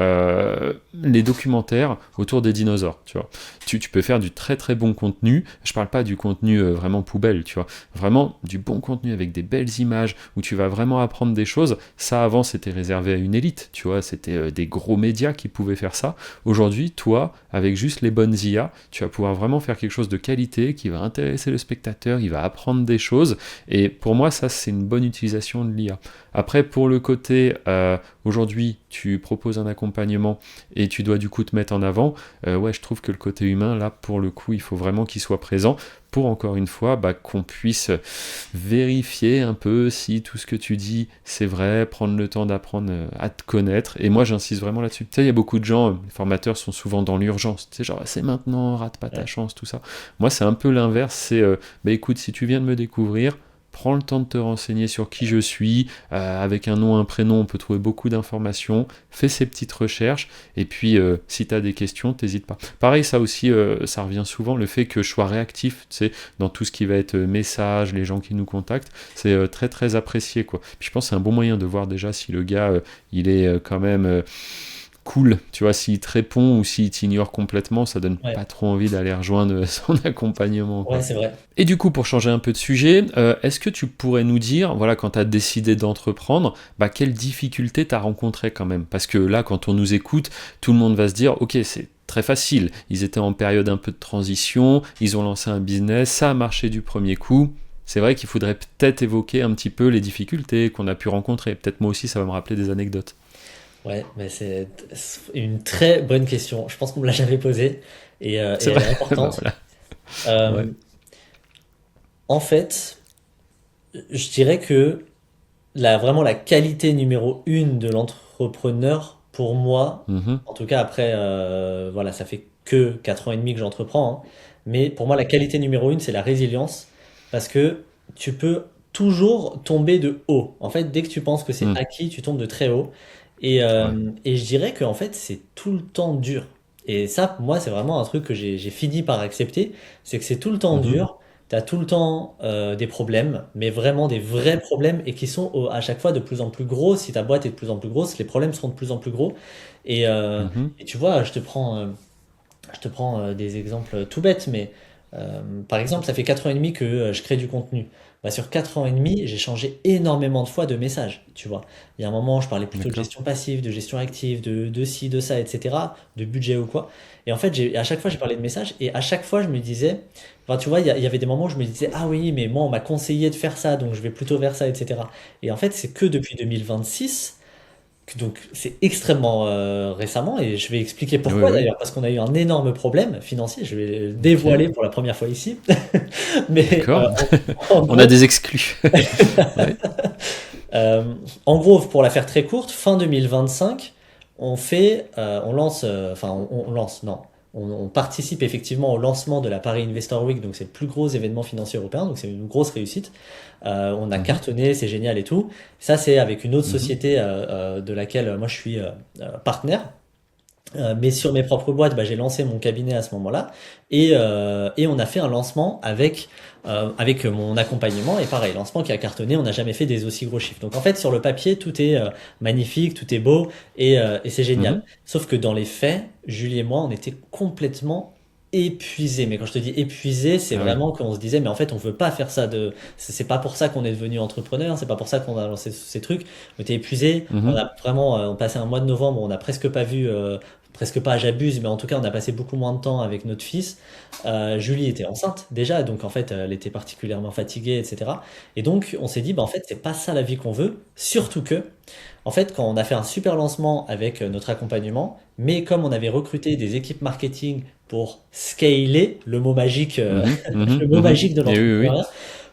les documentaires autour des dinosaures, tu vois. Tu peux faire du très très bon contenu, je parle pas du contenu vraiment poubelle, tu vois, vraiment du bon contenu avec des belles images, où tu vas vraiment apprendre des choses. Ça, avant, c'était réservé à une élite, tu vois, c'était des gros médias qui pouvaient faire ça. Aujourd'hui, toi, avec juste les bonnes IA, tu vas pouvoir vraiment faire quelque chose de qualité, qui va intéresser le spectateur, il va apprendre des choses, et pour moi, ça, c'est une bonne utilisation de l'IA. Après, pour le côté, aujourd'hui, tu proposes un accompagnement et tu dois du coup te mettre en avant, ouais, je trouve que le côté humain, là, pour le coup, il faut vraiment qu'il soit présent pour, encore une fois, qu'on puisse vérifier un peu si tout ce que tu dis, c'est vrai, prendre le temps d'apprendre à te connaître. Et moi, j'insiste vraiment là-dessus. Tu sais, il y a beaucoup de gens, les formateurs sont souvent dans l'urgence. Tu sais, genre, c'est maintenant, rate pas ta Ouais. chance, tout ça. Moi, c'est un peu l'inverse. C'est, écoute, si tu viens de me découvrir, prends le temps de te renseigner sur qui je suis, avec un nom, un prénom, on peut trouver beaucoup d'informations, fais ces petites recherches, et puis si tu as des questions, t'hésites pas. Pareil, ça aussi, ça revient souvent, le fait que je sois réactif, tu sais, dans tout ce qui va être message, les gens qui nous contactent, c'est très très apprécié, quoi. Puis je pense que c'est un bon moyen de voir déjà si le gars, il est quand même cool, tu vois, s'il te répond ou s'il t'ignore complètement, ça donne Ouais. pas trop envie d'aller rejoindre son accompagnement, Ouais, quoi. c'est vrai. Et du coup, pour changer un peu de sujet, est-ce que tu pourrais nous dire, voilà, quand tu as décidé d'entreprendre, quelles difficultés tu as rencontrées quand même? Parce que là, quand on nous écoute, tout le monde va se dire, ok, c'est très facile, ils étaient en période un peu de transition, ils ont lancé un business, ça a marché du premier coup. C'est vrai qu'il faudrait peut-être évoquer un petit peu les difficultés qu'on a pu rencontrer. Peut-être moi aussi, ça va me rappeler des anecdotes. Ouais, mais c'est une très bonne question. Je pense qu'on me l'a jamais posée et C'est elle vrai. est Bah importante. voilà. Ouais. Euh, En fait, je dirais que vraiment la qualité numéro une de l'entrepreneur, pour moi, Mhm. en tout cas après, voilà, ça fait que 4 ans et demi que j'entreprends, hein, mais pour moi, la qualité numéro une, c'est la résilience, parce que tu peux toujours tomber de haut. En fait, dès que tu penses que c'est Mm. acquis, tu tombes de très haut. Ouais. Et je dirais que en fait, c'est tout le temps dur. Et ça, pour moi, c'est vraiment un truc que j'ai fini par accepter, c'est que c'est tout le temps Mhm. dur. Tu as tout le temps des problèmes, mais vraiment des vrais problèmes et qui sont à chaque fois de plus en plus gros. Si ta boîte est de plus en plus grosse, les problèmes seront de plus en plus gros. Et, euh, Mhm. et tu vois, je te prends des exemples tout bêtes, mais par exemple, ça fait 4 ans et demi que je crée du contenu. Bah, sur 4 ans et demi, j'ai changé énormément de fois de message, tu vois. Il y a un moment, je parlais plutôt de D'accord. gestion passive, de gestion active, de ci, de ça, etc., de budget ou quoi. Et en fait, à chaque fois, j'ai parlé de message et à chaque fois, je me disais, enfin, tu vois, il y avait des moments où je me disais, ah oui, mais moi, on m'a conseillé de faire ça, donc je vais plutôt vers ça, etc. Et en fait, c'est que depuis 2026 donc c'est extrêmement récemment et je vais expliquer Oui, pourquoi oui. d'ailleurs, parce qu'on a eu un énorme problème financier, je vais le Ok. dévoiler pour la première fois ici, mais D'accord. en On a gros, des exclus. Ouais. en gros, pour la faire très courte, fin 2025, on lance, enfin on lance, non, on participe effectivement au lancement de la Paris Investor Week, donc c'est le plus gros événement financier européen, donc c'est une grosse réussite. On a Mhm. cartonné, c'est génial et tout. Ça, c'est avec une autre Mhm. société de laquelle moi je suis partenaire. Mais sur mes propres boîtes, bah, j'ai lancé mon cabinet à ce moment-là et on a fait un lancement avec mon accompagnement et pareil, lancement qui a cartonné, on n'a jamais fait des aussi gros chiffres. Donc en fait, sur le papier, tout est magnifique, tout est beau et c'est génial. Mhm. Sauf que dans les faits, Julie et moi, on était complètement épuisés. Mais quand je te dis épuisés, c'est Ah oui. vraiment qu'on se disait, mais en fait, on veut pas faire ça c'est pas pour ça qu'on est devenu entrepreneur, c'est pas pour ça qu'on a lancé ces trucs. On était épuisés, on Mhm. a vraiment, on passait un mois de novembre, on n'a presque pas vu presque pas, j'abuse, mais en tout cas, on a passé beaucoup moins de temps avec notre fils. Julie était enceinte déjà, donc en fait, elle était particulièrement fatiguée, etc. Et donc, on s'est dit, bah, en fait, c'est pas ça la vie qu'on veut. Surtout que, en fait, quand on a fait un super lancement avec notre accompagnement, mais comme on avait recruté des équipes marketing pour scaler, le mot magique, Mhm. le Mhm. mot Mhm. magique de Et oui, oui. l'entrepreneuriat,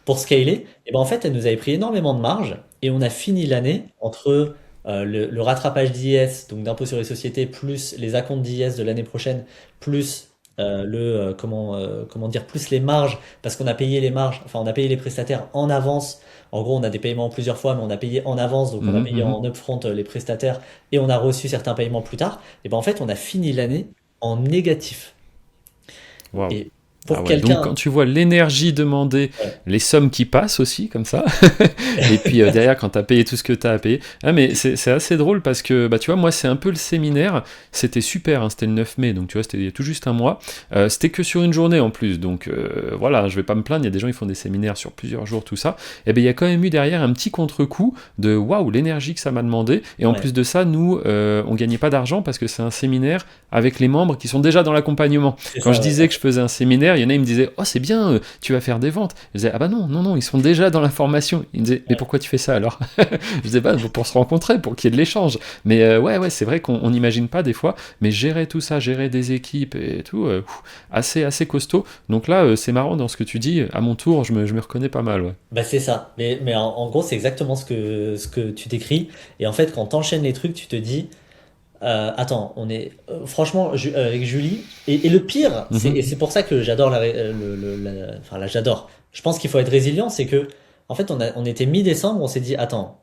pour scaler, et ben en fait, elle nous avait pris énormément de marge et on a fini l'année entre le rattrapage d'IS, donc d'impôt sur les sociétés, plus les acomptes d'IS de l'année prochaine, plus comment dire, plus les marges, parce qu'on a payé les marges, enfin on a payé les prestataires en avance. En gros, on a des paiements plusieurs fois, mais on a payé en avance, donc on a Mhm, payé mhm. en upfront les prestataires et on a reçu certains paiements plus tard. Et ben en fait, on a fini l'année en négatif. Waouh. Et Ah pour ouais, donc quand quelqu'un, tu vois l'énergie demandée, ouais, les sommes qui passent aussi, comme ça, et puis derrière, quand tu as payé tout ce que tu as à payer. Ah, mais c'est assez drôle parce que, bah, tu vois, moi, c'est un peu le séminaire. C'était super, hein, c'était le 9 mai, donc tu vois, c'était il y a tout juste un mois. C'était que sur une journée en plus, donc voilà, je vais pas me plaindre. Il y a des gens qui font des séminaires sur plusieurs jours, tout ça. Et bien, il y a quand même eu derrière un petit contre-coup de waouh, l'énergie que ça m'a demandé. Et en ouais, plus de ça, nous, on gagnait pas d'argent parce que c'est un séminaire avec les membres qui sont déjà dans l'accompagnement. c'est Quand ça, je ouais, disais que je faisais un séminaire, il y en a qui me disaient oh, c'est bien, tu vas faire des ventes. Je disais ah bah non, non, non, ils sont déjà dans la formation. Ils me disaient mais ouais. pourquoi tu fais ça alors? Je disais bah pour se rencontrer, pour qu'il y ait de l'échange. Mais ouais, ouais, c'est vrai qu'on n'imagine pas des fois, mais gérer tout ça, gérer des équipes et tout, assez costaud. Donc là, c'est marrant dans ce que tu dis. À mon tour, je me reconnais pas mal, ouais. Bah c'est ça. Mais en gros, c'est exactement ce que tu décris. Et en fait, quand t'enchaînes les trucs, tu te dis, attends, on est franchement avec Julie. Et le pire, Mhm, c'est pour ça que j'adore enfin là, j'adore. Je pense qu'il faut être résilient, c'est que en fait, on était mi-décembre, on s'est dit, attends,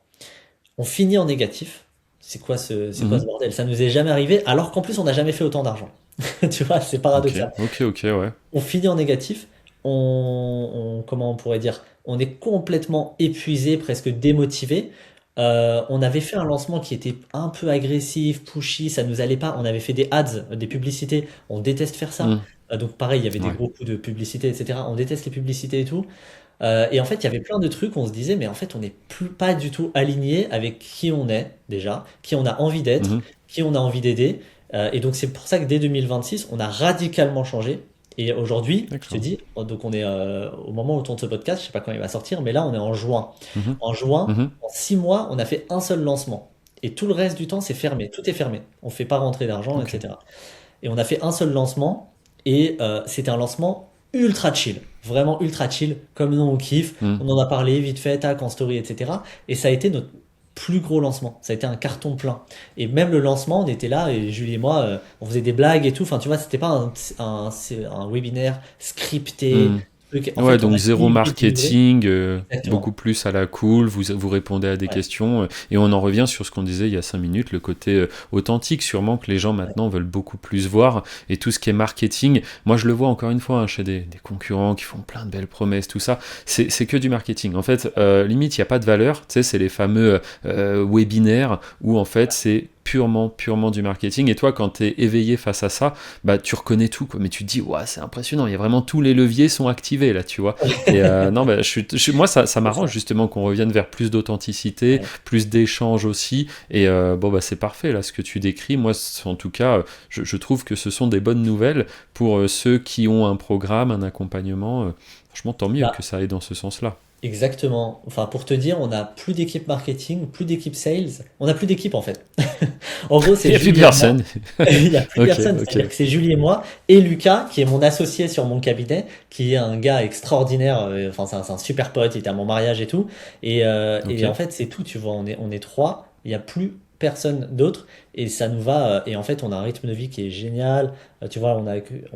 on finit en négatif. C'est quoi ce mhm. bordel? Ça nous est jamais arrivé, alors qu'en plus, on n'a jamais fait autant d'argent. Tu vois, c'est Ok, paradoxal. ok, ok, ouais. On finit en négatif, comment on pourrait dire, on est complètement épuisé, presque démotivé. On avait fait un lancement qui était un peu agressif, pushy, ça nous allait pas. On avait fait des ads, des publicités. On déteste faire ça. Mhm, Donc pareil, il y avait des ouais. gros coups de publicité, etc. On déteste les publicités et tout. Et en fait, il y avait plein de trucs. On se disait, mais en fait, on n'est plus pas du tout aligné avec qui on est déjà, qui on a envie d'être, Mhm, qui on a envie d'aider. Et donc c'est pour ça que dès 2026, on a radicalement changé. Et aujourd'hui, je te d'accord. dis, donc on est au moment où on tourne ce podcast, je sais pas quand il va sortir, mais là on est en juin. Mhm, En juin, mhm. en 6 mois, on a fait un seul lancement. Et tout le reste du temps, c'est fermé. Tout est fermé. On fait pas rentrer d'argent, Ok. etc. Et on a fait un seul lancement. Et c'était un lancement ultra chill. Vraiment ultra chill, comme nous on kiffe. Mhm. On en a parlé vite fait, tac, en story, etc. Et ça a été notre plus gros lancement. Ça a été un carton plein. Et même le lancement, on était là, et Julie et moi, on faisait des blagues et tout. Enfin, tu vois, c'était pas un webinaire scripté. Mhm. En Ouais, fait, on donc a zéro limité de livrer. marketing, beaucoup Exactement. plus à la cool, vous répondez à des Ouais, questions, et on en revient sur ce qu'on disait il y a 5 minutes, le côté authentique, sûrement que les gens ouais. maintenant veulent beaucoup plus voir, et tout ce qui est marketing, moi je le vois encore une fois hein, chez des concurrents qui font plein de belles promesses, tout ça, c'est que du marketing. En fait, limite, il n'y a pas de valeur, tu sais, c'est les fameux webinaires où en fait c'est purement du marketing. Et toi, quand tu es éveillé face à ça, bah tu reconnais tout, quoi. Mais tu te dis, ouais, c'est impressionnant. Il y a vraiment tous les leviers sont activés là, tu vois. Et non, bah, moi, ça C'est m'arrange ça. justement qu'on revienne vers plus d'authenticité, Ouais. plus d'échanges aussi. Et bon, bah c'est parfait là, ce que tu décris. Moi, en tout cas, je trouve que ce sont des bonnes nouvelles pour ceux qui ont un programme, un accompagnement. Franchement, tant mieux que Bah, ça aille dans ce sens-là. exactement. Enfin, pour te dire, on n'a plus d'équipe marketing, plus d'équipe sales. On n'a plus d'équipe en fait. En gros, Il c'est n'y a plus Julie et moi. personne. Il n'y a plus Ok, personne. ok, C'est-à-dire que c'est Julie et moi et Lucas, qui est mon associé sur mon cabinet, qui est un gars extraordinaire. Enfin, c'est un super pote. Il était à mon mariage et tout. Et en ok. fait, c'est tout. Tu vois, on est trois. Il n'y a plus personne d'autre. Et ça nous va. Et en fait, on a un rythme de vie qui est génial. Tu vois, on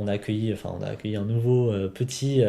a accueilli un nouveau petit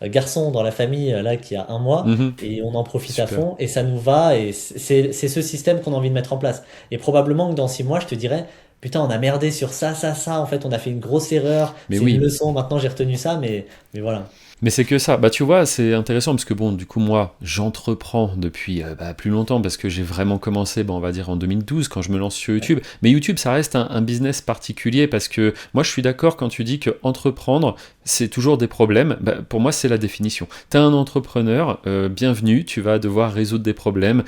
garçon dans la famille là qui a un mois. Mhm. Et on en profite à Super. fond. Et ça nous va. Et c'est ce système qu'on a envie de mettre en place. Et probablement que dans 6 mois, je te dirais, putain, on a merdé sur ça, ça, ça. En fait, on a fait une grosse erreur. Mais C'est une oui, leçon. Maintenant, j'ai retenu ça. Mais voilà. mais c'est que ça. Bah tu vois, c'est intéressant parce que bon, du coup moi, j'entreprends depuis plus longtemps parce que j'ai vraiment commencé, on va dire en 2012 quand je me lance sur Ouais. YouTube. Mais YouTube, ça reste un business particulier parce que moi, je suis d'accord quand tu dis que entreprendre, c'est toujours des problèmes. Bah, pour moi, c'est la définition. T'es un entrepreneur, bienvenue, tu vas devoir résoudre des problèmes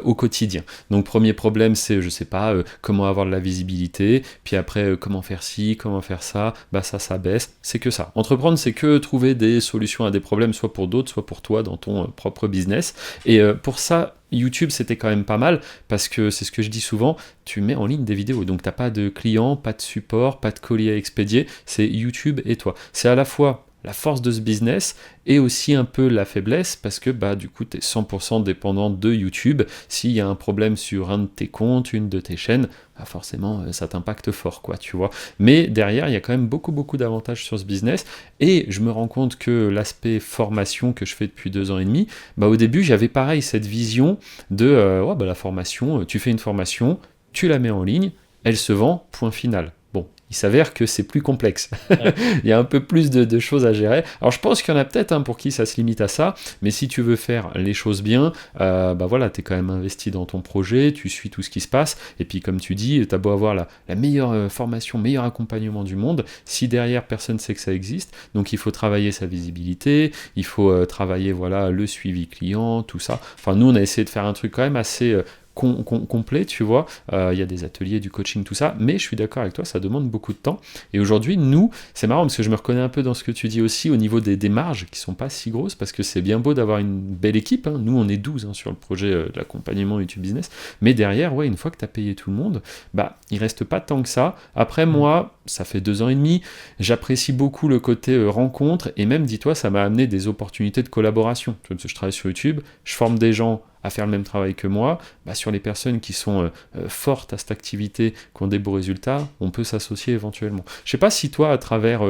au quotidien. Donc premier problème, c'est, je sais pas, comment avoir de la visibilité. Puis après, comment faire ci, comment faire ça. Bah ça baisse. C'est que ça. Entreprendre, c'est que trouver des solutions à des problèmes, soit pour d'autres, soit pour toi dans ton propre business. Et pour ça, YouTube, c'était quand même pas mal, parce que c'est ce que je dis souvent, tu mets en ligne des vidéos, donc t'as pas de clients, pas de support, pas de colis à expédier, c'est YouTube et toi. C'est à la fois la force de ce business et aussi un peu la faiblesse parce que bah, du coup, tu es 100% dépendant de YouTube. S'il y a un problème sur un de tes comptes, une de tes chaînes, bah forcément, ça t'impacte fort, quoi, tu vois. Mais derrière, il y a quand même beaucoup, beaucoup d'avantages sur ce business. Et je me rends compte que l'aspect formation que je fais depuis 2 ans et demi, bah, au début, j'avais pareil cette vision de ouais, bah, la formation, tu fais une formation, tu la mets en ligne, elle se vend, point final. Bon, il s'avère que c'est plus complexe. Ouais. Il y a un peu plus de choses à gérer. Alors je pense qu'il y en a peut-être pour qui ça se limite à ça, mais si tu veux faire les choses bien, bah voilà, tu es quand même investi dans ton projet, tu suis tout ce qui se passe, et puis comme tu dis, tu as beau avoir la meilleure formation, meilleur accompagnement du monde, si derrière personne sait que ça existe, donc il faut travailler sa visibilité, il faut travailler voilà, le suivi client, tout ça. Enfin nous on a essayé de faire un truc quand même assez complet, tu vois. Il y a des ateliers, du coaching, tout ça, mais je suis d'accord avec toi, ça demande beaucoup de temps. Et aujourd'hui, nous, c'est marrant parce que je me reconnais un peu dans ce que tu dis aussi au niveau des marges qui sont pas si grosses parce que c'est bien beau d'avoir une belle équipe. Hein. Nous, on est 12 sur le projet de l'accompagnement YouTube Business, mais derrière, ouais, une fois que tu as payé tout le monde, bah, il reste pas tant que ça. Après, moi, ça fait 2 ans et demi, j'apprécie beaucoup le côté rencontre et même, dis-toi, ça m'a amené des opportunités de collaboration. Je travaille sur YouTube, je forme des gens à faire le même travail que moi, bah, sur les personnes qui sont fortes à cette activité, qui ont des beaux résultats, on peut s'associer éventuellement. Je sais pas si toi, à travers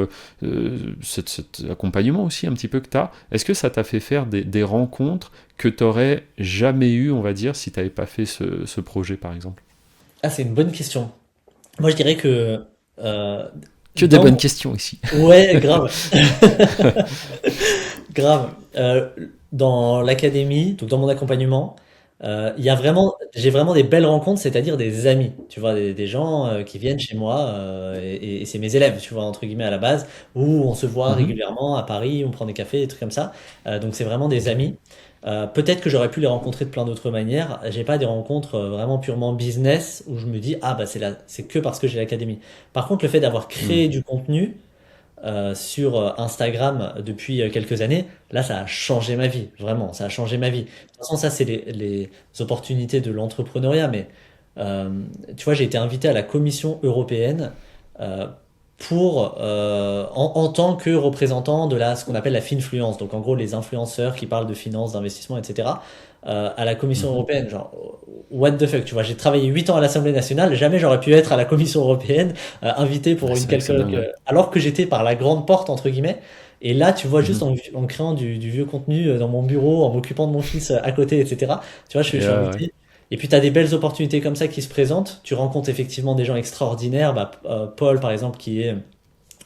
cet accompagnement aussi un petit peu que tu as, est-ce que ça t'a fait faire des rencontres que tu n'aurais jamais eues, on va dire, si tu n'avais pas fait ce projet, par exemple? Ah, c'est une bonne question. Moi, je dirais que euh, Que des bonnes dans... questions ici. Ouais, grave. Grave. Dans l'académie, donc dans mon accompagnement, il y a vraiment, j'ai vraiment des belles rencontres, c'est-à-dire des amis, tu vois, des gens qui viennent chez moi et c'est mes élèves, tu vois, entre guillemets à la base, où on se voit Mhm. régulièrement à Paris, on prend des cafés, des trucs comme ça. Donc c'est vraiment des amis. Peut-être que j'aurais pu les rencontrer de plein d'autres manières. J'ai pas des rencontres vraiment purement business où je me dis ah bah c'est que parce que j'ai l'académie. Par contre, le fait d'avoir Mhm. créé du contenu sur Instagram depuis quelques années, là, ça a changé ma vie, vraiment, ça a changé ma vie. De toute façon, ça, c'est les opportunités de l'entrepreneuriat, mais euh, tu vois, j'ai été invité à la Commission européenne euh, en tant que représentant de ce qu'on appelle la finfluence, donc en gros les influenceurs qui parlent de finance, d'investissement, etc. À la Commission Mhm. européenne, genre what the fuck, tu vois, j'ai travaillé 8 ans à l'Assemblée nationale, jamais j'aurais pu être à la Commission européenne invité pour Ouais, une c'est vrai que c'est quelconque, dingue. Hein. alors que j'étais par la grande porte entre guillemets. Et là, tu vois, juste Mhm. en créant du vieux contenu dans mon bureau, en m'occupant de mon fils à côté, etc. Tu vois, je Et suis ouais. invité. Et puis, tu as des belles opportunités comme ça qui se présentent. Tu rencontres effectivement des gens extraordinaires. Bah, Paul, par exemple, qui est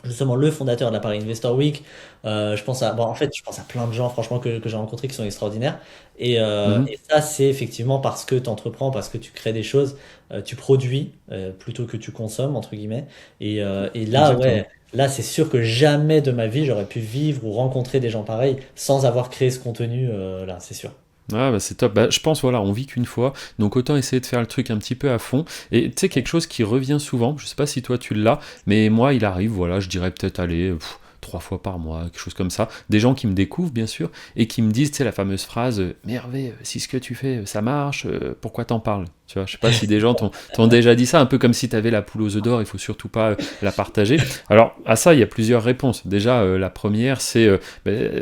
justement le fondateur de la Paris Investor Week. Bon, en fait, je pense à plein de gens, franchement, que j'ai rencontrés qui sont extraordinaires. Mhm. Et ça, c'est effectivement parce que tu entreprends, parce que tu crées des choses, tu produis plutôt que tu consommes, entre guillemets. Et là, Exactement. ouais, là, c'est sûr que jamais de ma vie, j'aurais pu vivre ou rencontrer des gens pareils sans avoir créé ce contenu, là, c'est sûr. Ah bah c'est top. Bah, je pense, voilà, on vit qu'une fois, donc autant essayer de faire le truc un petit peu à fond. Et tu sais, quelque chose qui revient souvent, je sais pas si toi tu l'as, mais moi il arrive, voilà, je dirais peut-être aller 3 fois par mois, quelque chose comme ça. Des gens qui me découvrent, bien sûr, et qui me disent, tu sais, la fameuse phrase, mais Hervé, si ce que tu fais, ça marche, pourquoi t'en parles? Tu vois, je sais pas si des gens t'ont déjà dit ça, un peu comme si tu avais la poule aux œufs d'or, il faut surtout pas la partager. Alors, à ça, il y a plusieurs réponses. Déjà, la première, c'est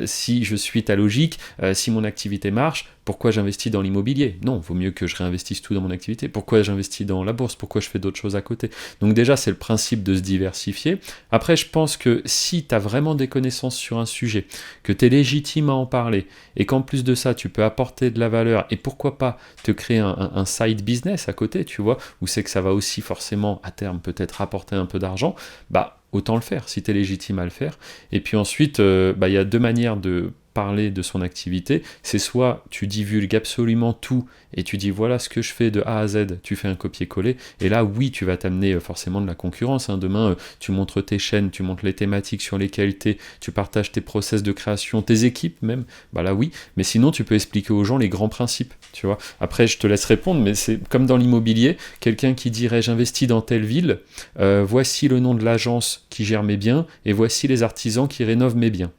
si je suis ta logique, si mon activité marche, pourquoi j'investis dans l'immobilier? Non, vaut mieux que je réinvestisse tout dans mon activité. Pourquoi j'investis dans la bourse? Pourquoi je fais d'autres choses à côté? Donc déjà, c'est le principe de se diversifier. Après, je pense que si tu as vraiment des connaissances sur un sujet, que tu es légitime à en parler, et qu'en plus de ça, tu peux apporter de la valeur, et pourquoi pas te créer un side business à côté, tu vois, où c'est que ça va aussi forcément, à terme, peut-être rapporter un peu d'argent, bah autant le faire, si tu es légitime à le faire. Et puis ensuite, bah, il y a deux manières de parler de son activité, c'est soit tu divulgues absolument tout et tu dis voilà ce que je fais de A à Z, tu fais un copier-coller, et là oui tu vas t'amener forcément de la concurrence, hein. Demain tu montres tes chaînes, tu montres les thématiques sur lesquelles tu partages tes process de création, tes équipes même, bah là oui, mais sinon tu peux expliquer aux gens les grands principes, tu vois. Après je te laisse répondre, mais c'est comme dans l'immobilier, quelqu'un qui dirait j'investis dans telle ville, voici le nom de l'agence qui gère mes biens, et voici les artisans qui rénovent mes biens.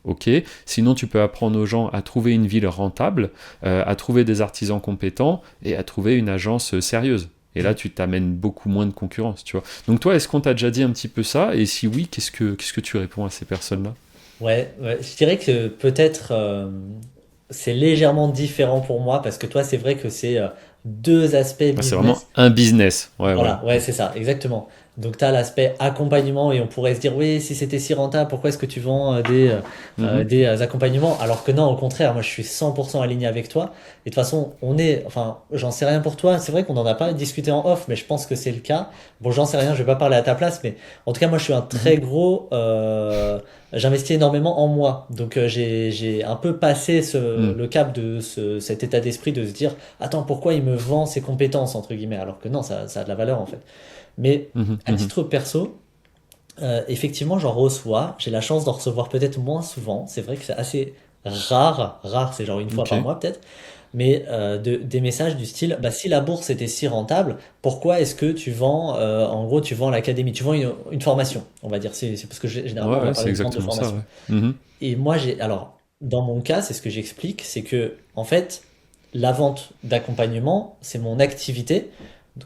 Ok, sinon tu peux apprendre aux gens à trouver une ville rentable, à trouver des artisans compétents et à trouver une agence sérieuse. Et là, tu t'amènes beaucoup moins de concurrence, tu vois. Donc toi, est-ce qu'on t'a déjà dit un petit peu ça? Et si oui, qu'est-ce que tu réponds à ces personnes-là? Ouais, je dirais que peut-être c'est légèrement différent pour moi parce que toi, c'est vrai que c'est deux aspects Ah, c'est vraiment business. un business. Ouais, voilà. Voilà, ouais, c'est ça, exactement. Donc tu as l'aspect accompagnement et on pourrait se dire, oui, si c'était si rentable, pourquoi est-ce que tu vends Mhm, des accompagnements? Alors que non, au contraire, moi je suis 100% aligné avec toi. Et de toute façon, enfin, j'en sais rien pour toi. C'est vrai qu'on en a pas discuté en off, mais je pense que c'est le cas. Bon, j'en sais rien, je vais pas parler à ta place, mais en tout cas, moi je suis un mhm. très gros. J'investis énormément en moi. Donc j'ai un peu passé Hmm, le cap de cet état d'esprit de se dire, attends, pourquoi il me vend ses compétences, entre guillemets, alors que non, ça a de la valeur en fait. Mais mhm, à mhm. titre perso, effectivement, j'en reçois. J'ai la chance d'en recevoir peut-être moins souvent. C'est vrai que c'est assez rare. Rare, c'est genre une fois Ok. par mois peut-être. Mais des messages du style, bah, si la bourse était si rentable, pourquoi est-ce que tu vends, en gros, tu vends l'académie, tu vends une formation, on va dire. C'est parce que généralement, Ouais, on va ouais, c'est parler de vente de exactement ça, formation. ouais. Mhm, Et moi, alors, dans mon cas, c'est ce que j'explique, c'est que, en fait, la vente d'accompagnement, c'est mon activité,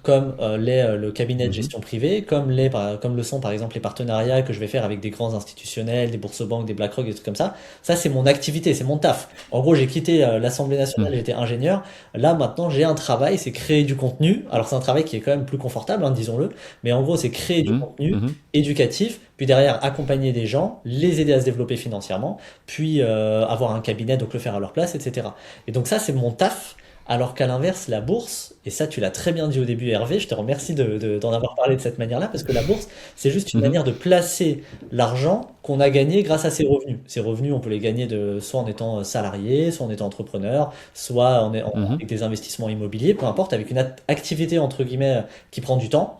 comme le cabinet de mhm, gestion privée, comme le sont par exemple les partenariats que je vais faire avec des grands institutionnels, des bourses banques, des BlackRock, des trucs comme ça. Ça, c'est mon activité, c'est mon taf. En gros, j'ai quitté l'Assemblée nationale, mhm, j'étais ingénieur. Là, maintenant, j'ai un travail, c'est créer du contenu. Alors, c'est un travail qui est quand même plus confortable, hein, disons-le. Mais en gros, c'est créer du mhm, contenu mhm. éducatif, puis derrière accompagner des gens, les aider à se développer financièrement, puis avoir un cabinet, donc le faire à leur place, etc. Et donc ça, c'est mon taf. Alors qu'à l'inverse, la bourse, et ça tu l'as très bien dit au début Hervé, je te remercie d'en avoir parlé de cette manière-là, parce que la bourse, c'est juste une Mhm, manière de placer l'argent qu'on a gagné grâce à ses revenus. Ces revenus, on peut les gagner soit en étant salarié, soit en étant entrepreneur, soit mhm, avec des investissements immobiliers, peu importe, avec une activité entre guillemets qui prend du temps,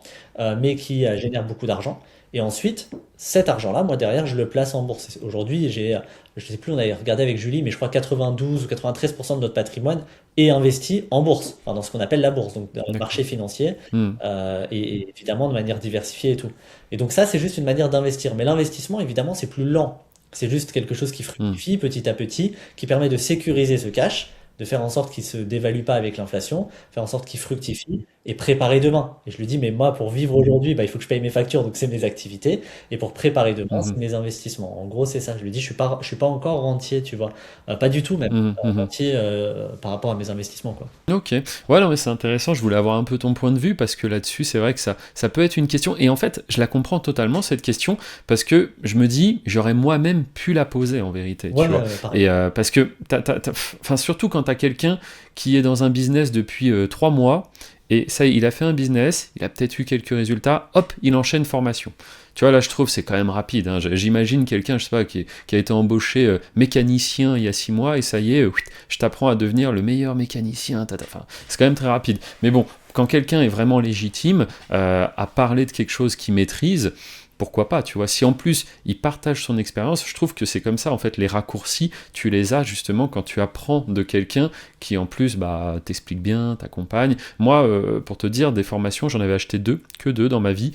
mais qui génère beaucoup d'argent. Et ensuite, cet argent-là, moi derrière, je le place en bourse. Aujourd'hui, je sais plus, on avait regardé avec Julie, mais je crois 92 ou 93% de notre patrimoine est investi en bourse, enfin, dans ce qu'on appelle la bourse, donc dans le marché D'accord. financier, Hmm, et évidemment de manière diversifiée et tout. Et donc ça, c'est juste une manière d'investir. Mais l'investissement, évidemment, c'est plus lent. C'est juste quelque chose qui hmm, fructifie petit à petit, qui permet de sécuriser ce cash, de faire en sorte qu'il se dévalue pas avec l'inflation, faire en sorte qu'il fructifie et préparer demain. Et je lui dis, mais moi, pour vivre aujourd'hui, bah, il faut que je paye mes factures, donc c'est mes activités. Et pour préparer demain, c'est mhm, mes investissements. En gros, c'est ça. Je lui dis, je suis pas encore rentier, tu vois. Pas du tout même, mhm, mhm. rentier par rapport à mes investissements, quoi. Ok, ouais, non, mais c'est intéressant. Je voulais avoir un peu ton point de vue parce que là-dessus, c'est vrai que ça peut être une question. Et en fait, je la comprends totalement, cette question, parce que je me dis, j'aurais moi-même pu la poser en vérité, Ouais, tu vois. pareil. Et parce que, enfin, surtout quand t'as quelqu'un qui est dans un business depuis 3 mois, et ça, il a fait un business, il a peut-être eu quelques résultats, hop, il enchaîne formation. Tu vois, là, je trouve c'est quand même rapide, hein. J'imagine quelqu'un, je sais pas, qui a été embauché mécanicien il y a 6 mois, et ça y est, je t'apprends à devenir le meilleur mécanicien. Enfin, c'est quand même très rapide. Mais bon, quand quelqu'un est vraiment légitime à parler de quelque chose qu'il maîtrise, pourquoi pas, tu vois. Si en plus il partage son expérience, je trouve que c'est comme ça, en fait, les raccourcis, tu les as justement quand tu apprends de quelqu'un qui en plus bah, t'explique bien, t'accompagne. Moi, pour te dire, des formations, j'en avais acheté que deux dans ma vie.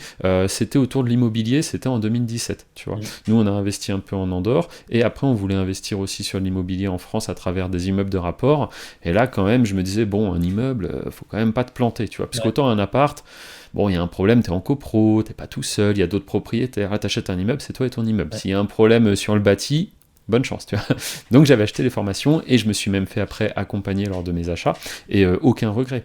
C'était autour de l'immobilier, c'était en 2017, tu vois. Mm. Nous, on a investi un peu en Andorre, et après, on voulait investir aussi sur l'immobilier en France à travers des immeubles de rapport. Et là, quand même, je me disais, bon, un immeuble, faut quand même pas te planter, tu vois. Parce Ouais. qu'autant un appart, bon, il y a un problème, t'es en copro, t'es pas tout seul, il y a d'autres propriétaires. Là, t'achètes un immeuble, c'est toi et ton immeuble. Ouais. S'il y a un problème sur le bâti, bonne chance, tu vois. Donc j'avais acheté les formations et je me suis même fait après accompagner lors de mes achats. Et aucun regret,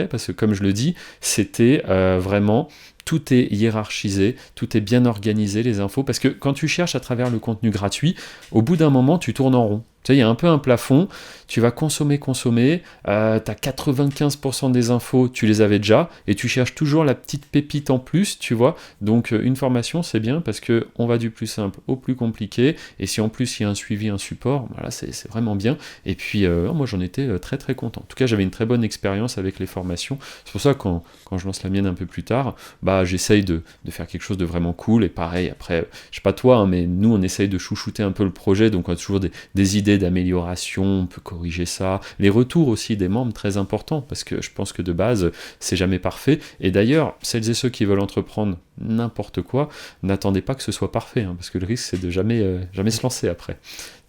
parce que comme je le dis, c'était vraiment tout est hiérarchisé, tout est bien organisé, les infos, parce que quand tu cherches à travers le contenu gratuit, au bout d'un moment, tu tournes en rond. Tu sais, il y a un peu un plafond, tu vas consommer, t'as 95% des infos, tu les avais déjà, et tu cherches toujours la petite pépite en plus, tu vois. Donc une formation, c'est bien, parce que on va du plus simple au plus compliqué, et si en plus il y a un suivi, un support, voilà, c'est vraiment bien. Et puis moi j'en étais très très content. En tout cas, j'avais une très bonne expérience avec les formations. C'est pour ça que quand je lance la mienne un peu plus tard, bah j'essaye de faire quelque chose de vraiment cool. Et pareil, après, je sais pas toi, hein, mais nous on essaye de chouchouter un peu le projet, donc on a toujours des idées d'amélioration, on peut corriger ça. Les retours aussi des membres, très importants, parce que je pense que de base, c'est jamais parfait. Et d'ailleurs, celles et ceux qui veulent entreprendre n'importe quoi, n'attendez pas que ce soit parfait, hein, parce que le risque c'est de jamais se lancer après.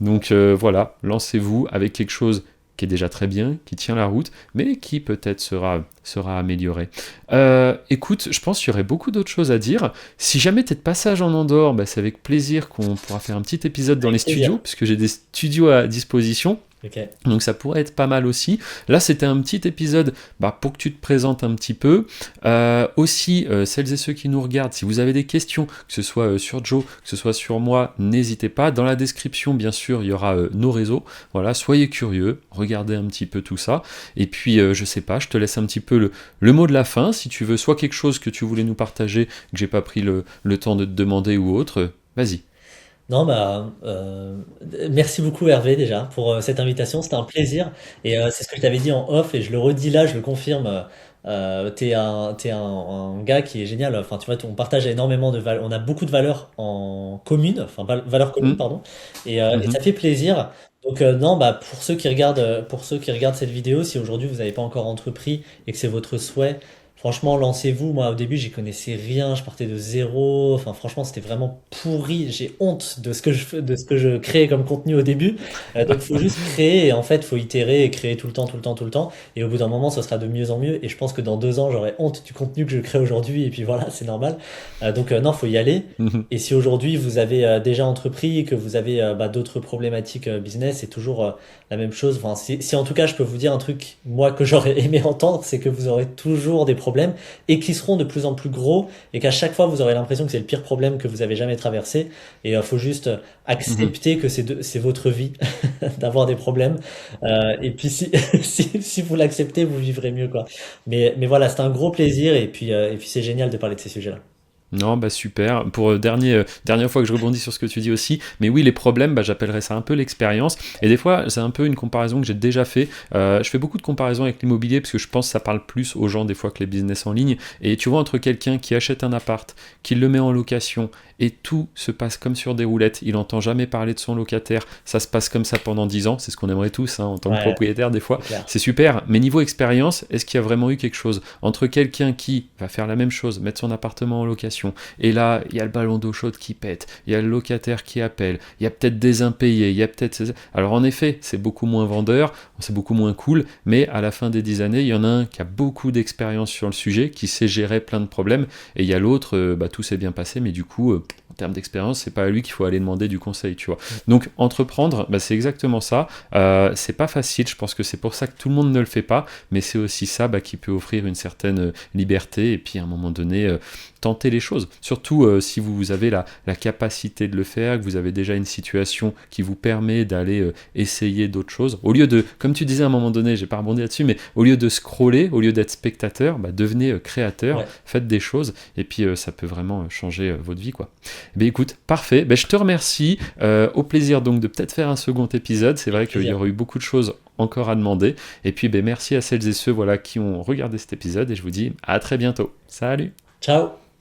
Donc voilà, lancez-vous avec quelque chose qui est déjà très bien, qui tient la route, mais qui peut-être sera amélioré. Écoute, je pense qu'il y aurait beaucoup d'autres choses à dire. Si jamais tu es de passage en Andorre, bah, c'est avec plaisir qu'on pourra faire un petit épisode dans les Avec plaisir. studios, puisque j'ai des studios à disposition. Ok. Donc ça pourrait être pas mal aussi. Là, c'était un petit épisode pour que tu te présentes un petit peu. Aussi, celles et ceux qui nous regardent, si vous avez des questions, que ce soit sur Joe, que ce soit sur moi, n'hésitez pas. Dans la description, bien sûr, il y aura nos réseaux. Voilà, soyez curieux, regardez un petit peu tout ça. Et puis, je sais pas, je te laisse un petit peu le mot de la fin. Si tu veux, soit quelque chose que tu voulais nous partager, que j'ai pas pris le temps de te demander ou autre, vas-y. Non, merci beaucoup Hervé déjà pour cette invitation, c'était un plaisir. Et c'est ce que je t'avais dit en off et je le redis là, je le confirme. T'es un gars qui est génial. Enfin, tu vois, on partage énormément de valeurs, on a beaucoup de valeurs en commune, enfin valeurs communes, Mhm, pardon. Et ça mhm, fait plaisir. Donc non, pour ceux qui regardent cette vidéo, si aujourd'hui vous n'avez pas encore entrepris et que c'est votre souhait, franchement, lancez-vous. Moi, au début, j'y connaissais rien. Je partais de zéro. Enfin, franchement, c'était vraiment pourri. J'ai honte de ce que de ce que je créais comme contenu au début. Donc, faut juste créer. Et en fait, faut itérer et créer tout le temps, tout le temps, tout le temps. Et au bout d'un moment, ce sera de mieux en mieux. Et je pense que dans 2 ans, j'aurai honte du contenu que je crée aujourd'hui. Et puis voilà, c'est normal. Non, faut y aller. mhm, Et si aujourd'hui vous avez déjà entrepris et que vous avez d'autres problématiques business, c'est toujours la même chose. Enfin, si en tout cas je peux vous dire un truc, moi, que j'aurais aimé entendre, c'est que vous aurez toujours des problèmes et qui seront de plus en plus gros et qu'à chaque fois vous aurez l'impression que c'est le pire problème que vous avez jamais traversé. Et il faut juste mhm. accepter que c'est votre vie d'avoir des problèmes. Et puis si vous l'acceptez, vous vivrez mieux, quoi. Mais voilà, c'est un gros plaisir et puis c'est génial de parler de ces sujets-là. Non, bah super. Pour dernière fois que je rebondis sur ce que tu dis aussi, mais oui, les problèmes, j'appellerais ça un peu l'expérience. Et des fois, c'est un peu une comparaison que j'ai déjà fait. Je fais beaucoup de comparaisons avec l'immobilier parce que je pense que ça parle plus aux gens des fois que les business en ligne. Et tu vois, entre quelqu'un qui achète un appart, qui le met en location, et tout se passe comme sur des roulettes, il n'entend jamais parler de son locataire, ça se passe comme ça pendant 10 ans, c'est ce qu'on aimerait tous en tant que Ouais, propriétaire des fois, c'est clair. c'est super. Mais niveau expérience, est-ce qu'il y a vraiment eu quelque chose entre quelqu'un qui va faire la même chose, mettre son appartement en location, et là, il y a le ballon d'eau chaude qui pète, il y a le locataire qui appelle, il y a peut-être des impayés, il y a peut-être... Alors en effet, c'est beaucoup moins vendeur, c'est beaucoup moins cool, mais à la fin des 10 années, il y en a un qui a beaucoup d'expérience sur le sujet, qui sait gérer plein de problèmes, et il y a l'autre, tout s'est bien passé, mais du coup, en termes d'expérience, c'est pas à lui qu'il faut aller demander du conseil, tu vois. Donc entreprendre, c'est exactement ça. C'est pas facile, je pense que c'est pour ça que tout le monde ne le fait pas, mais c'est aussi ça qui peut offrir une certaine liberté, et puis à un moment donné, tenter les choses. Surtout si vous avez la capacité de le faire, que vous avez déjà une situation qui vous permet d'aller essayer d'autres choses. Au lieu de, comme tu disais à un moment donné, j'ai pas rebondi là-dessus, mais au lieu de scroller, au lieu d'être spectateur, devenez créateur, Ouais. faites des choses, et puis ça peut vraiment changer votre vie, quoi. Écoute, parfait. Je te remercie. Au plaisir donc de peut-être faire un second épisode. C'est Avec vrai qu'il y plaisir. aurait eu beaucoup de choses encore à demander. Et puis merci à celles et ceux qui ont regardé cet épisode et je vous dis à très bientôt. Salut! Ciao!